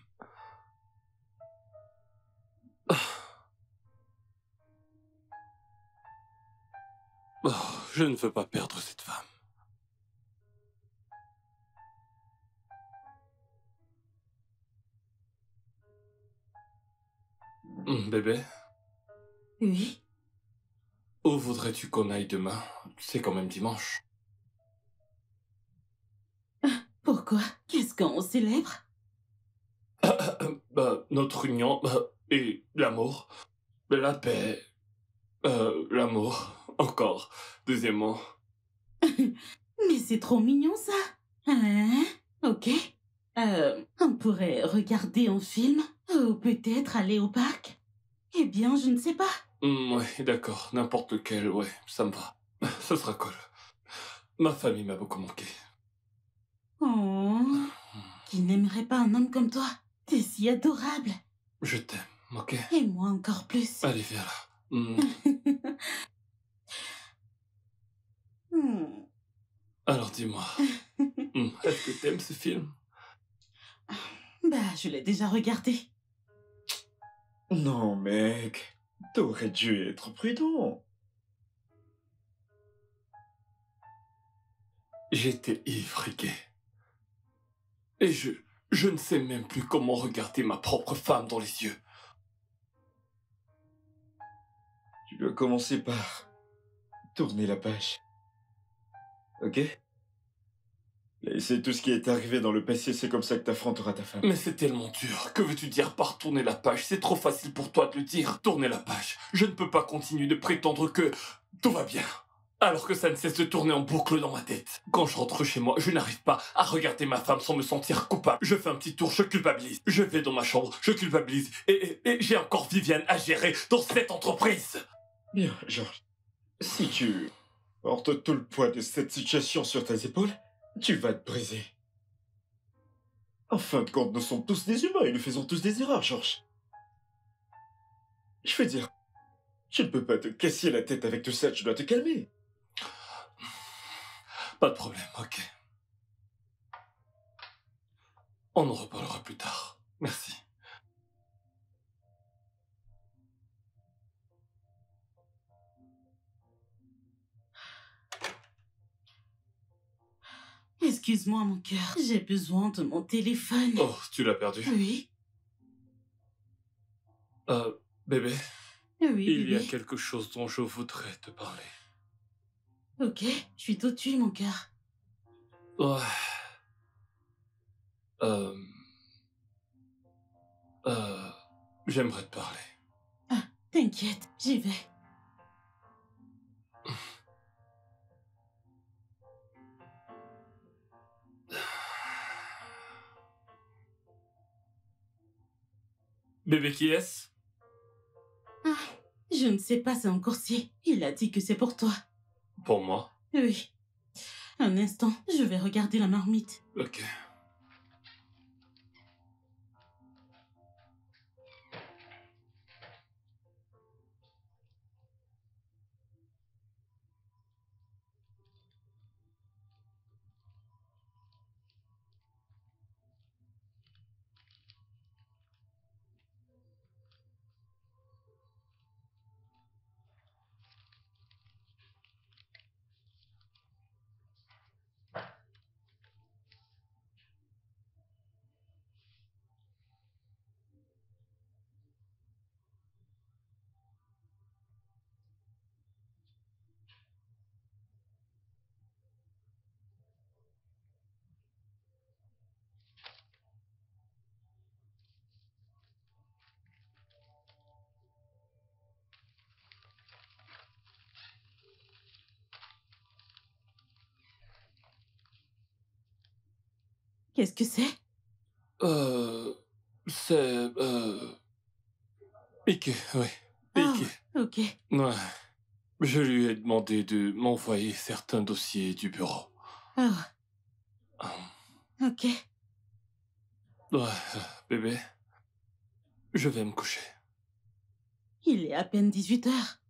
Oh, je ne veux pas perdre cette femme. Bébé, Oui? où voudrais-tu qu'on aille demain? C'est quand même dimanche. Pourquoi? Qu'est-ce qu'on célèbre? Notre union et l'amour, la paix, l'amour, encore. Deuxièmement, Mais c'est trop mignon, ça. Hein? Ok. On pourrait regarder un film ou peut-être aller au parc. Eh bien, je ne sais pas. ouais, d'accord, n'importe lequel, ouais, ça me va. Ce sera cool. Ma famille m'a beaucoup manqué. Oh, qui n'aimerait pas un homme comme toi? T'es si adorable. Je t'aime, ok? Et moi encore plus. Allez, viens là. Hmm. Alors dis-moi, est-ce que t'aimes ce film? Bah, je l'ai déjà regardé. Non, mec, t'aurais dû être prudent. J'étais ivre et gai. Et je ne sais même plus comment regarder ma propre femme dans les yeux. Tu dois commencer par tourner la page. Ok? Laisser tout ce qui est arrivé dans le passé, c'est comme ça que t'affronteras ta femme. Mais c'est tellement dur. Que veux-tu dire par tourner la page? C'est trop facile pour toi de le dire. Tourner la page. Je ne peux pas continuer de prétendre que tout va bien. Alors que ça ne cesse de tourner en boucle dans ma tête. Quand je rentre chez moi, je n'arrive pas à regarder ma femme sans me sentir coupable. Je fais un petit tour, je culpabilise. Je vais dans ma chambre, je culpabilise. Et j'ai encore Viviane à gérer dans cette entreprise. Bien, Georges. Si tu portes tout le poids de cette situation sur tes épaules, tu vas te briser. En fin de compte, nous sommes tous des humains et nous faisons tous des erreurs, Georges. Je veux dire, tu ne peux pas te casser la tête avec tout ça, tu dois te calmer. Pas de problème, ok. On en reparlera plus tard. Merci. Excuse-moi, mon cœur. J'ai besoin de mon téléphone. Oh, tu l'as perdu. Oui? Bébé, Oui, il y a bébé. quelque chose dont je voudrais te parler. Ok, je suis tout tuile, mon cœur. Ouais. J'aimerais te parler. Ah, t'inquiète, j'y vais. Bébé, qui est-ce? Ah, je Je ne sais pas, c'est un coursier. Il a dit que c'est pour toi. Pour moi? Oui. Un instant, je vais regarder la marmite. Ok. Qu'est-ce que c'est? C'est... Ike, oui. Ah, Ike. ok. Ouais. Je lui ai demandé de m'envoyer certains dossiers du bureau. Ah, Hum. ok. Ouais, bébé. Je vais me coucher. Il est à peine 18 heures.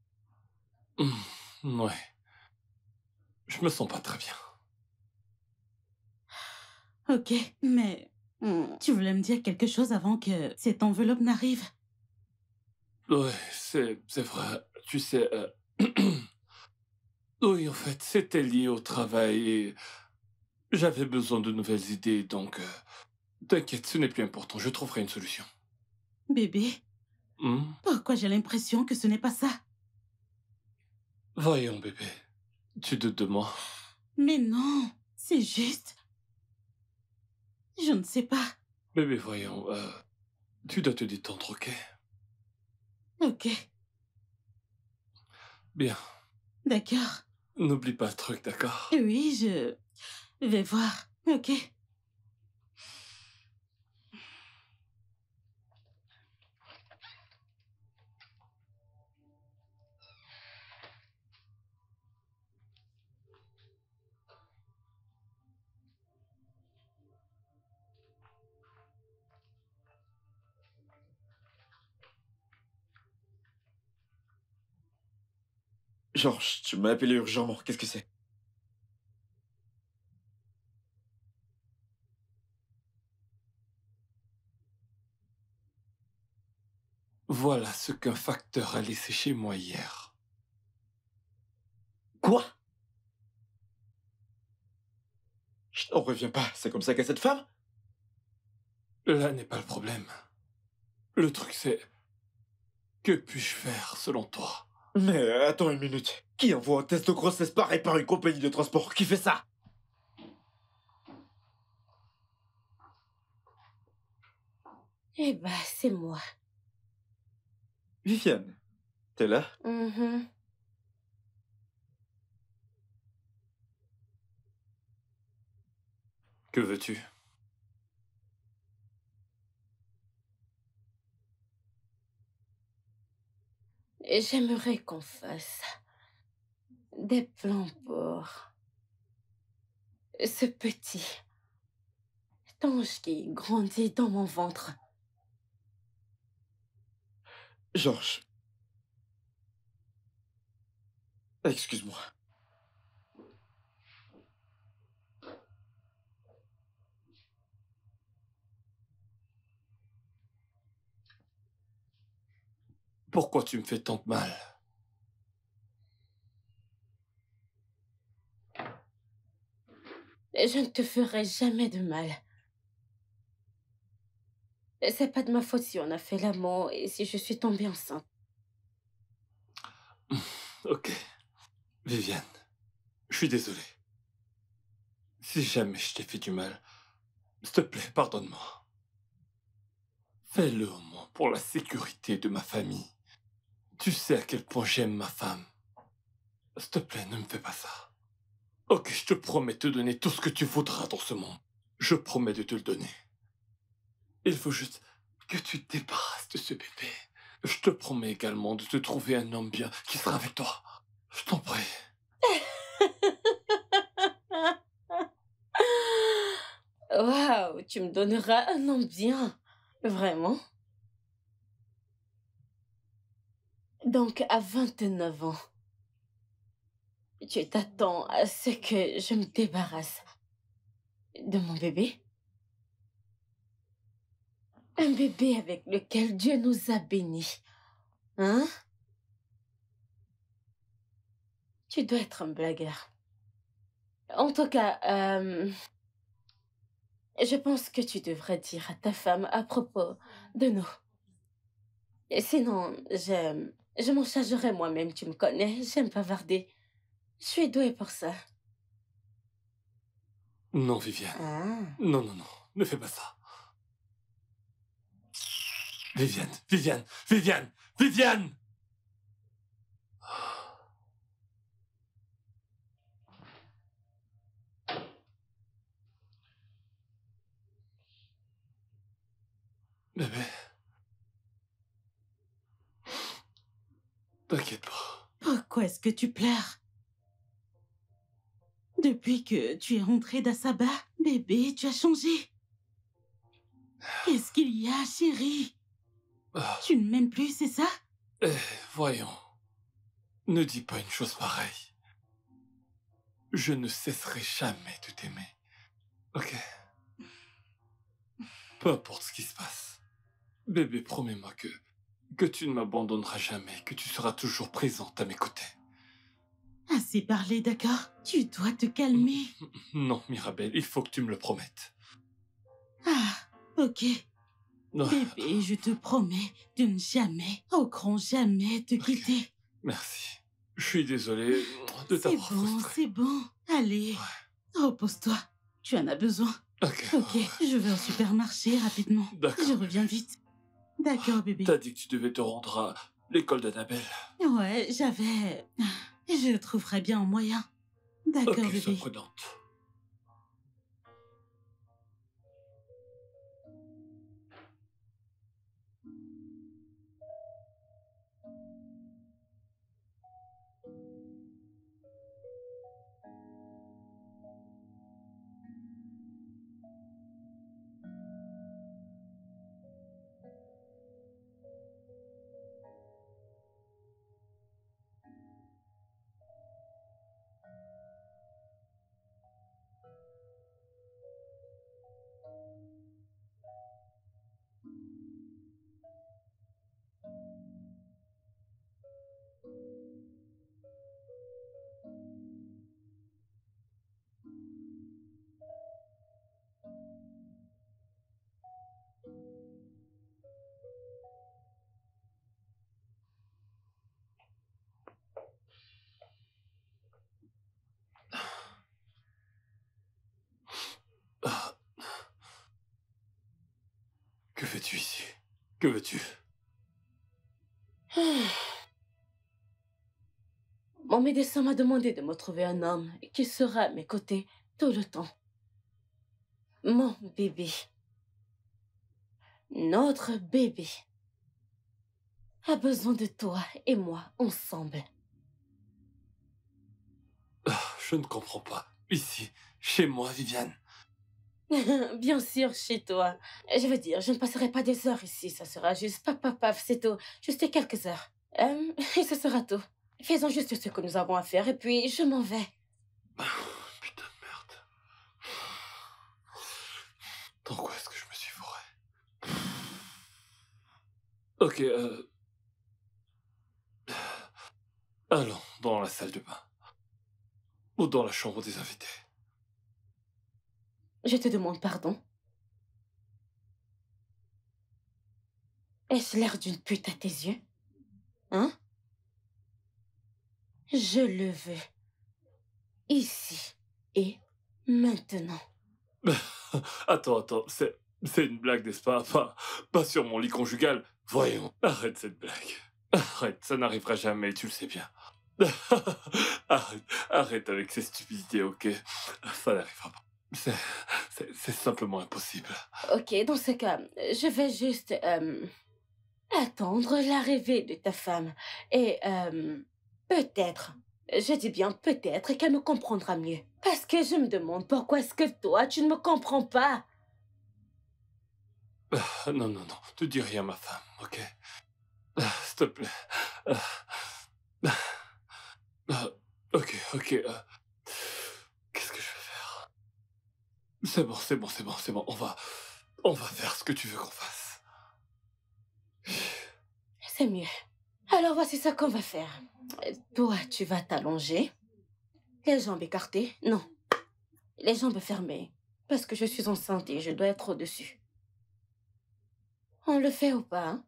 Ouais. Je me sens pas très bien. Ok, mais... tu voulais me dire quelque chose avant que cette enveloppe n'arrive? Ouais, c'est vrai. Tu sais... Oui, en fait, c'était lié au travail et j'avais besoin de nouvelles idées, donc... T'inquiète, ce n'est plus important. Je trouverai une solution. Bébé, Hmm? pourquoi j'ai l'impression que ce n'est pas ça? Voyons, bébé. Tu doutes de moi? Mais non, c'est juste... Je ne sais pas. Bébé, voyons. Tu dois te détendre, ok? Ok, Bien. d'accord. N'oublie pas le truc, d'accord? Oui, je vais voir. Ok. Georges, tu m'as appelé urgemment. Qu'est-ce que c'est? Voilà ce qu'un facteur a laissé chez moi hier. Quoi? Je n'en reviens pas. C'est comme ça qu'est cette femme? Là n'est pas le problème. Le truc, c'est... Que puis-je faire, selon toi? Mais attends une minute. Qui envoie un test de grossesse pareil par une compagnie de transport? Qui fait ça? Eh ben, c'est moi. Viviane, t'es là? Mhm. Que veux-tu? J'aimerais qu'on fasse des plans pour ce petit ange qui grandit dans mon ventre. Georges. Excuse-moi. Pourquoi tu me fais tant de mal? Je ne te ferai jamais de mal. C'est pas de ma faute si on a fait l'amour et si je suis tombée enceinte. Ok. Viviane, je suis désolé. Si jamais je t'ai fait du mal, s'il te plaît, pardonne-moi. Fais-le au moins pour la sécurité de ma famille. Tu sais à quel point j'aime ma femme. S'il te plaît, ne me fais pas ça. Ok, je te promets de te donner tout ce que tu voudras dans ce monde. Je promets de te le donner. Il faut juste que tu te débarrasses de ce bébé. Je te promets également de te trouver un homme bien qui sera avec toi. Je t'en prie. Waouh, tu me donneras un nom bien. Vraiment? Donc, à 29 ans, tu t'attends à ce que je me débarrasse de mon bébé? Un bébé avec lequel Dieu nous a bénis. Hein? Tu dois être un blagueur. En tout cas, je pense que tu devrais dire à ta femme à propos de nous. Et sinon, je m'en chargerai moi-même, tu me connais, j'aime bavarder. Je suis douée pour ça. Non, Viviane. Ah. Non, non, non. Ne fais pas ça. Viviane, Viviane, Viviane, Viviane! Bébé. T'inquiète pas. Pourquoi est-ce que tu pleures? Depuis que tu es rentré d'Assaba, bébé, tu as changé. Qu'est-ce qu'il y a, chérie? Tu ne m'aimes plus, c'est ça? Voyons. Ne dis pas une chose pareille. Je ne cesserai jamais de t'aimer. Ok? Peu importe ce qui se passe. Bébé, promets-moi que tu ne m'abandonneras jamais, que tu seras toujours présente à mes côtés. Assez parlé, d'accord? Tu dois te calmer. Non, Mirabelle, il faut que tu me le promettes. Ah, ok. Non. Bébé, je te promets de ne jamais, au grand jamais, te quitter. Merci. Je suis désolé de t'avoir frustré. C'est bon. Allez, repose-toi. Tu en as besoin. Ok, je vais au supermarché rapidement. D'accord. Je reviens vite. D'accord, bébé. T'as dit que tu devais te rendre à l'école d'Annabelle. Ouais, j'avais... Je trouverai bien un moyen. D'accord, Ok, sois bébé. prudente. Que fais-tu ici? Que veux-tu? Mon médecin m'a demandé de me trouver un homme qui sera à mes côtés tout le temps. Mon bébé. Notre bébé a besoin de toi et moi ensemble. Je ne comprends pas. Ici, chez moi, Viviane. Bien sûr, chez toi. Je veux dire, je ne passerai pas des heures ici. Ça sera juste paf, c'est tout. Juste quelques heures. Et ce sera tout. Faisons juste ce que nous avons à faire et puis je m'en vais. Putain de merde. Dans quoi est-ce que je me suis fourré? Ok, allons dans la salle de bain. Ou dans la chambre des invités. Je te demande pardon. Est-ce l'air d'une pute à tes yeux? Hein? Je le veux. Ici et maintenant. Attends, c'est une blague, n'est-ce pas? Pas sur mon lit conjugal. Voyons, arrête cette blague. Arrête, ça n'arrivera jamais, tu le sais bien. Arrête avec ces stupidités, ok? Ça n'arrivera pas. C'est simplement impossible. Ok, dans ce cas, je vais juste attendre l'arrivée de ta femme. Et peut-être, je dis bien peut-être, qu'elle me comprendra mieux. Parce que je me demande pourquoi est-ce que toi, tu ne me comprends pas. Non, non, non. Ne dis rien, ma femme, ok? S'il te plaît. Ok, ok. Qu'est-ce que je vais faire? C'est bon, c'est bon, c'est bon, c'est bon. On va faire ce que tu veux qu'on fasse. C'est mieux. Alors voici ce qu'on va faire. Toi, tu vas t'allonger. Les jambes écartées. Non. Les jambes fermées. Parce que je suis enceinte et je dois être au-dessus. On le fait ou pas,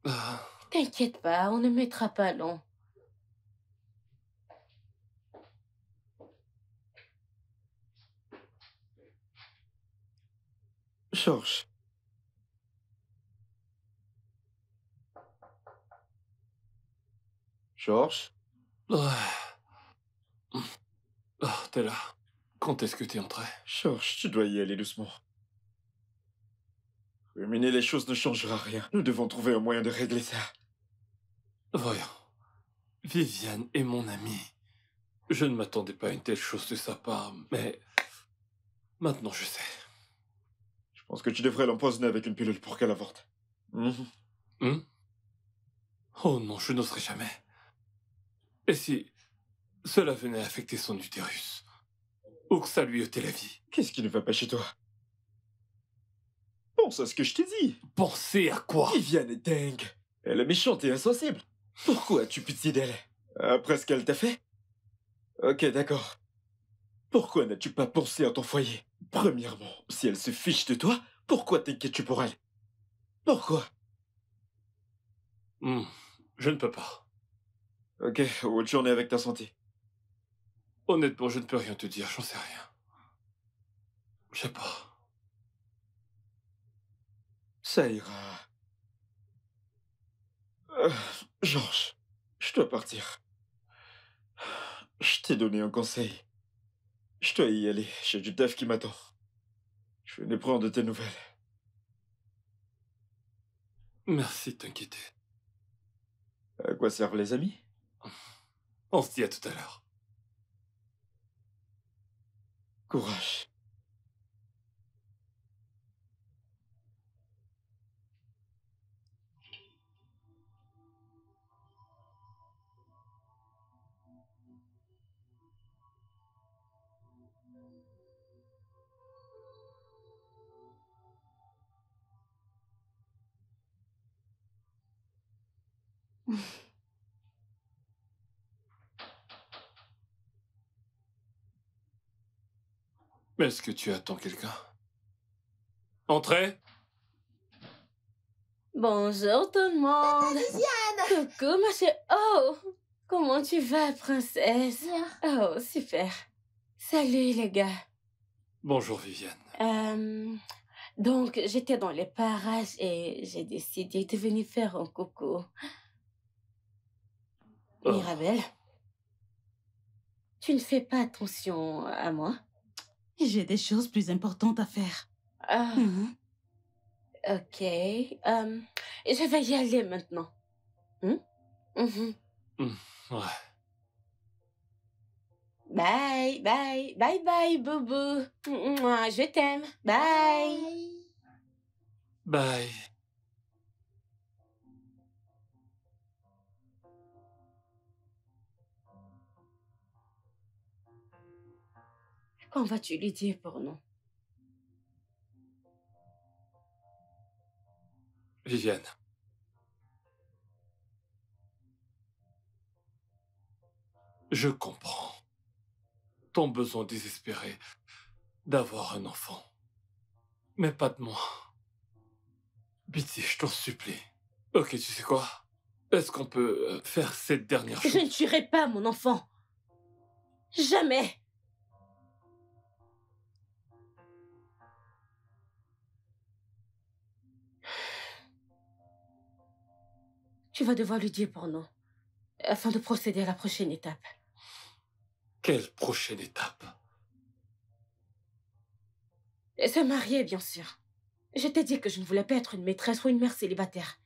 hein? T'inquiète pas, on ne mettra pas long. Georges. Georges? Ouais. Oh, t'es là. Quand est-ce que t'es entré? Georges, tu dois y aller doucement. Ruminer les choses ne changera rien. Nous devons trouver un moyen de régler ça. Voyons. Viviane est mon amie. Je ne m'attendais pas à une telle chose de sa part, mais maintenant je sais. Je pense que tu devrais l'empoisonner avec une pilule pour qu'elle avorte. Oh non, je n'oserais jamais. Et si cela venait affecter son utérus? Ou que ça lui ôtait la vie? Qu'est-ce qui ne va pas chez toi? Pense à ce que je t'ai dit. Pensez à quoi? Viviane est dingue. Elle est méchante et insensible. Pourquoi as-tu pitié d'elle? Après ce qu'elle t'a fait? Ok, d'accord. Pourquoi n'as-tu pas pensé à ton foyer? Premièrement, si elle se fiche de toi, pourquoi t'inquiètes-tu pour elle? Pourquoi? Je ne peux pas. Ok, où tu en es avec ta santé? Honnêtement, je ne peux rien te dire, j'en sais rien. Je sais pas. Ça ira. Georges, je dois partir. Je t'ai donné un conseil. Je dois y aller, j'ai du taf qui m'attend. Je venais prendre de tes nouvelles. Merci de t'inquiéter. À quoi servent les amis? On se dit à tout à l'heure. Courage. Est-ce que tu attends quelqu'un? Entrez! Bonjour tout le monde. Viviane! Coucou ma chérie. Oh, comment tu vas, princesse? Bien. Oh, super. Salut les gars. Bonjour Viviane. Donc, j'étais dans les parages et j'ai décidé de venir faire un coucou. Oh. Mirabelle, tu ne fais pas attention à moi? J'ai des choses plus importantes à faire. Ah, ok. Je vais y aller maintenant. Ouais. Bye, bye, bye, bye, boubou. Mouah, je t'aime. Bye. Bye. Quand vas-tu lui dire pour nous? Viviane. Je comprends ton besoin désespéré d'avoir un enfant. Mais pas de moi. Pitié, je t'en supplie. Ok, tu sais quoi? Est-ce qu'on peut faire cette dernière chose? Je ne tuerai pas mon enfant. Jamais. Tu vas devoir lui dire pour nous, afin de procéder à la prochaine étape. Quelle prochaine étape? Se marier, bien sûr. Je t'ai dit que je ne voulais pas être une maîtresse ou une mère célibataire.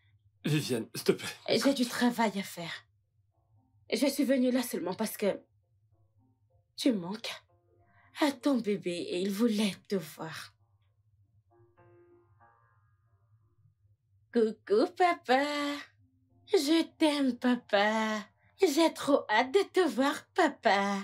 Viviane, s'il te plaît. J'ai du travail à faire. Je suis venue là seulement parce que tu manques à ton bébé et il voulait te voir. Coucou, papa. Je t'aime, papa. J'ai trop hâte de te voir, papa.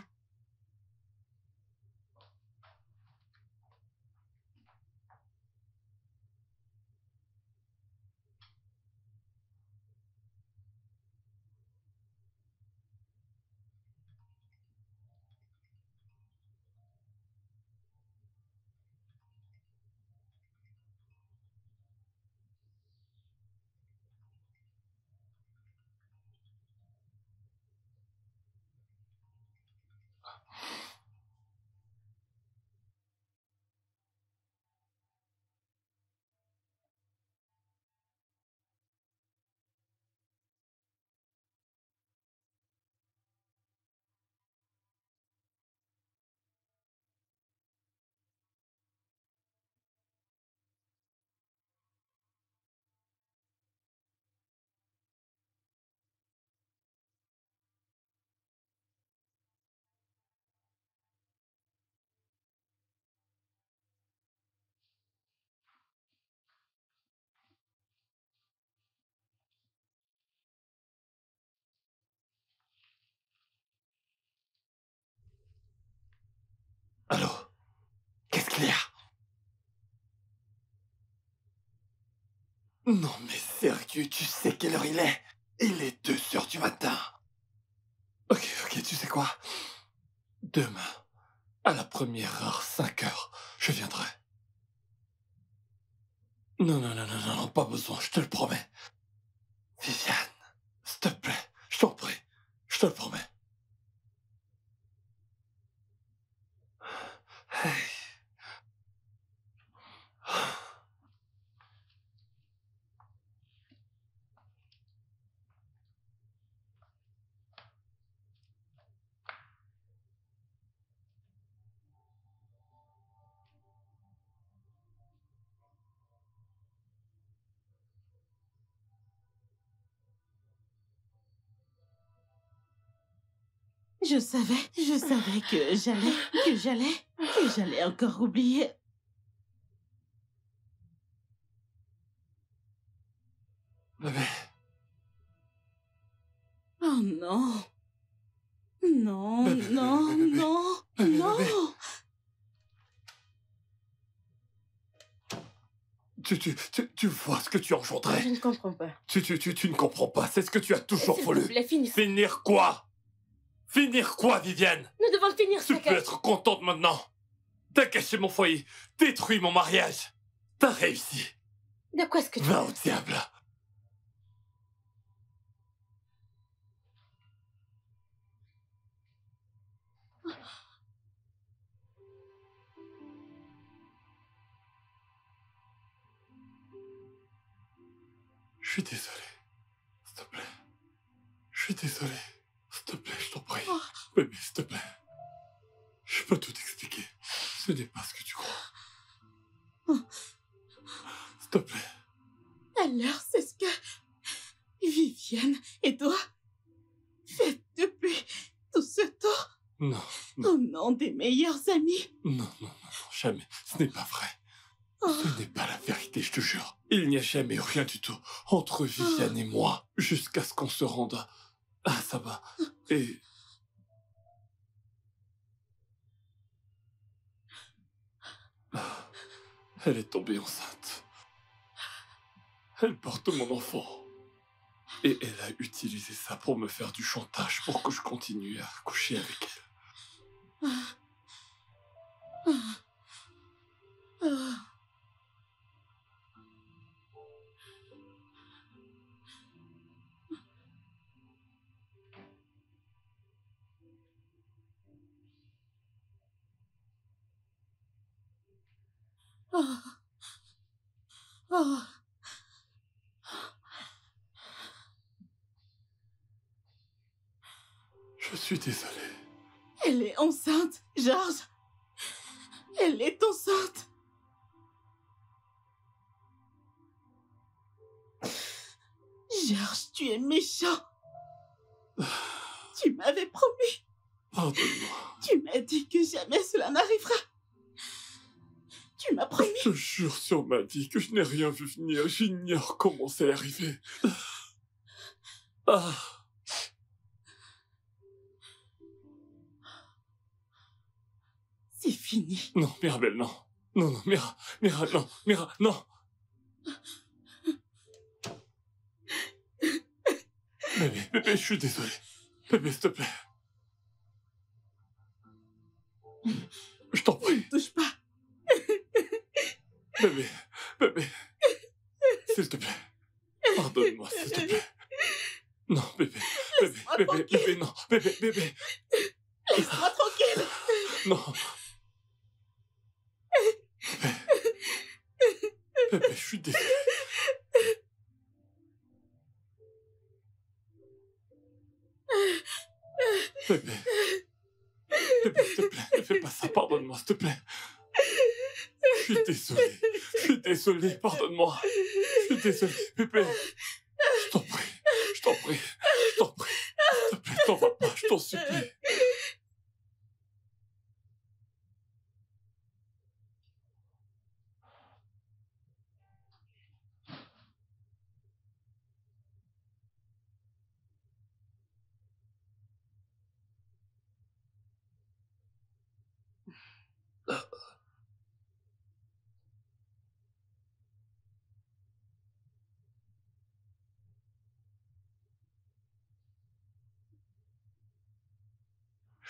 Allô? Qu'est-ce qu'il y a? Non mais sérieux, tu sais quelle heure il est? Il est 2h du matin. Ok, tu sais quoi? Demain, à la première heure, 5h, je viendrai. Non, pas besoin, je te le promets. Viviane, s'il te plaît, je t'en prie, je te le promets. Hey. Je savais que j'allais encore oublier. Bébé. Oh non. Non, Bébé, non, bébé, bébé. non, Bébé, non. bébé. Tu vois ce que tu Je engendrais. ne comprends pas. Tu ne comprends pas, c'est ce que tu as toujours S'il voulu. te plaît, finis. Finir quoi? Finir quoi, Viviane? Nous devons finir Tu ça. peux être contente maintenant. T'as caché mon foyer, détruit mon mariage. T'as réussi. De quoi est-ce que tu Va parles? au diable. Je suis désolé. S'il te plaît. Je suis désolé. S'il te plaît, je t'en prie. Bébé, s'il te plaît. Je peux tout expliquer. Ce n'est pas ce que tu crois. S'il te plaît. Alors, c'est ce que Viviane et toi faites depuis tout ce temps. Non, Au nom des meilleurs amis. non, jamais. Ce n'est pas vrai. Oh. Ce n'est pas la vérité, je te jure. Il n'y a jamais eu rien du tout entre Viviane et moi, jusqu'à ce qu'on se rende à Saba. Et... Elle est tombée enceinte. Elle porte mon enfant. Et elle a utilisé ça pour me faire du chantage pour que je continue à coucher avec elle. Je suis désolé. Elle est enceinte, Georges. Elle est enceinte. Georges, tu es méchant. Tu m'avais promis. Pardonne-moi. Tu m'as dit que jamais cela n'arrivera. Tu m'as promis. Je te jure sur ma vie que je n'ai rien vu venir. J'ignore comment c'est arrivé. Ah. C'est fini. Non, Mirabelle, non. Non, non, Mira, non, Mira, non. Bébé, je suis désolé. Bébé, s'il te plaît. Je t'en prie. Ne touche pas. Bébé, s'il te plaît. Pardonne-moi, s'il te plaît. Non, bébé, non, bébé. Laisse-moi tranquille. Non. Bébé, je suis désolé. Bébé, s'il te plaît, ne fais pas ça, pardonne-moi, s'il te plaît. Je suis désolé, pardonne-moi. Je suis désolé, bébé. Je t'en prie. S'il te plaît, t'en vas pas, je t'en supplie.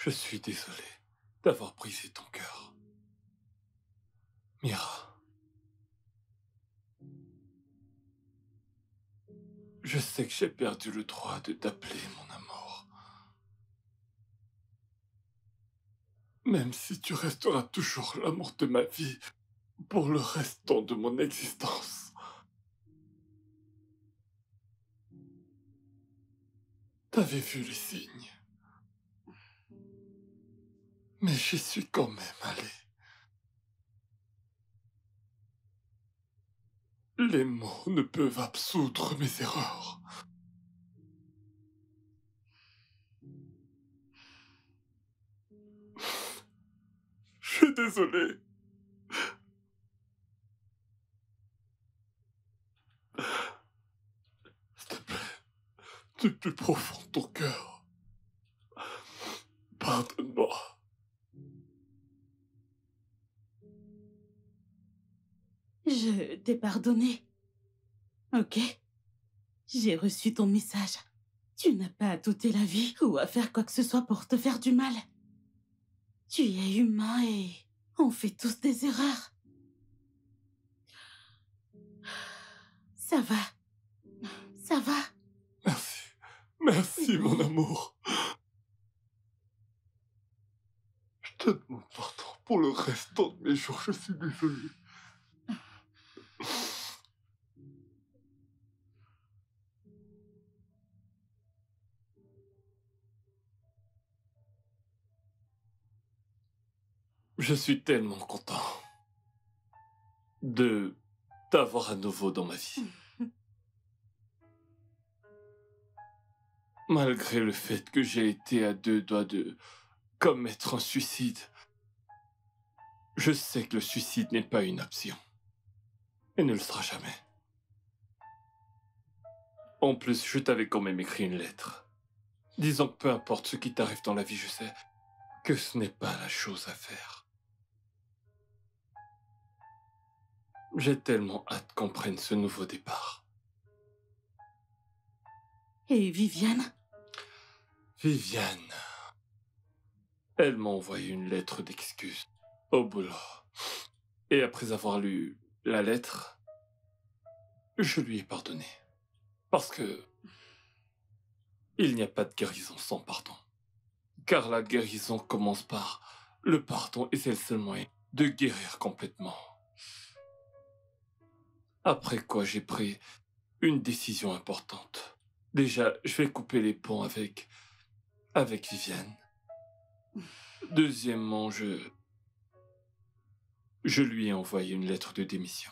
Je suis désolé d'avoir brisé ton cœur. Mira. Je sais que j'ai perdu le droit de t'appeler mon amour. Même si tu resteras toujours l'amour de ma vie pour le restant de mon existence. T'avais vu les signes. Mais j'y suis quand même allé. Les mots ne peuvent absoudre mes erreurs. Je suis désolé. S'il te plaît, du plus profond de ton cœur, pardonne-moi. Je t'ai pardonné. Ok? J'ai reçu ton message. Tu n'as pas à t'ôter la vie ou à faire quoi que ce soit pour te faire du mal. Tu es humain et on fait tous des erreurs. Ça va. Ça va. Merci. Merci, mon amour. Je te demande pardon pour le restant de mes jours. Je suis désolé. Je suis tellement content de t'avoir à nouveau dans ma vie. Malgré le fait que j'ai été à 2 doigts de commettre un suicide, je sais que le suicide n'est pas une option. Et ne le sera jamais. En plus, je t'avais quand même écrit une lettre. Disant que peu importe ce qui t'arrive dans la vie, je sais que ce n'est pas la chose à faire. J'ai tellement hâte qu'on prenne ce nouveau départ. Et Viviane? Viviane. Elle m'a envoyé une lettre d'excuse au boulot. Et après avoir lu la lettre, je lui ai pardonné. Parce que il n'y a pas de guérison sans pardon. Car la guérison commence par le pardon et c'est le seul moyen de guérir complètement. Après quoi, j'ai pris une décision importante. Déjà, je vais couper les ponts avec Viviane. Deuxièmement, je lui ai envoyé une lettre de démission.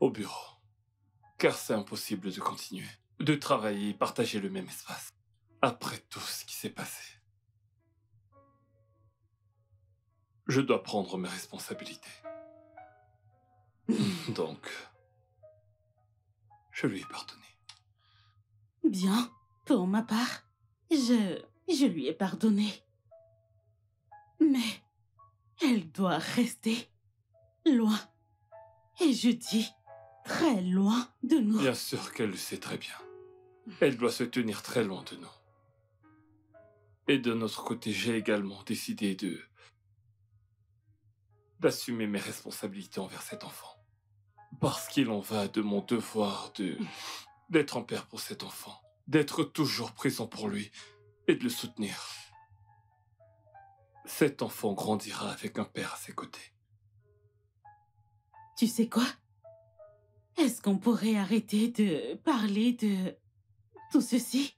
Au bureau. Car c'est impossible de continuer. de travailler et partager le même espace. Après tout ce qui s'est passé, je dois prendre mes responsabilités. Donc, je lui ai pardonné. Bien, pour ma part, je lui ai pardonné. Mais elle doit rester loin. Et je dis très loin de nous. Bien sûr qu'elle le sait très bien. Elle doit se tenir très loin de nous. Et de notre côté, j'ai également décidé d'assumer mes responsabilités envers cet enfant. Parce qu'il en va de mon devoir d'être un père pour cet enfant, d'être toujours présent pour lui et de le soutenir. Cet enfant grandira avec un père à ses côtés. Tu sais quoi? Est-ce qu'on pourrait arrêter de parler de tout ceci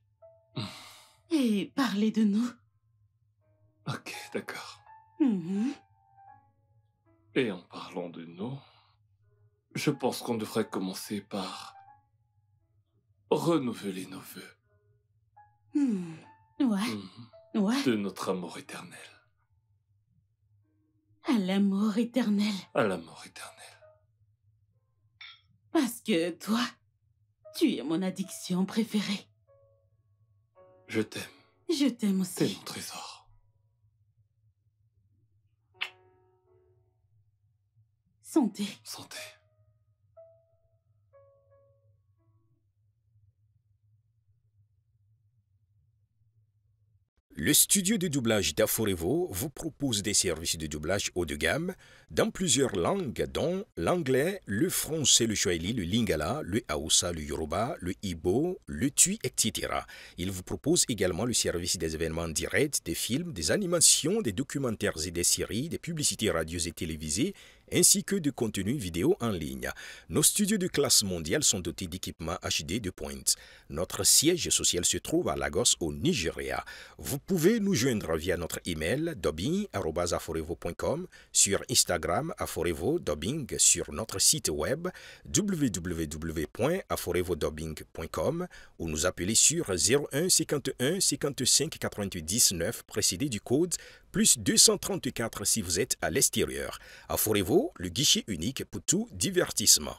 et parler de nous? Ok, d'accord. Mhm. Et en parlant de nous, je pense qu'on devrait commencer par renouveler nos vœux. Ouais, ouais. De notre amour éternel. À l'amour éternel. À l'amour éternel. Parce que toi, tu es mon addiction préférée. Je t'aime. Je t'aime T'es aussi. mon trésor. Santé. Santé. Le studio de doublage d'Aforevo vous propose des services de doublage haut de gamme dans plusieurs langues, dont l'anglais, le français, le swahili, le lingala, le hausa, le yoruba, le igbo, le tui, etc. Il vous propose également le service des événements directs, des films, des animations, des documentaires et des séries, des publicités radio et télévisées, ainsi que de contenus vidéo en ligne. Nos studios de classe mondiale sont dotés d'équipements HD de pointe. Notre siège social se trouve à Lagos, au Nigeria. Vous pouvez nous joindre via notre email dubbing@aforevo.com, sur Instagram Aforevo Dubbing, sur notre site web www.aforevodubbing.com ou nous appeler sur 01 51 55 90 9 précédé du code plus 234 si vous êtes à l'extérieur. Aforevo, le guichet unique pour tout divertissement.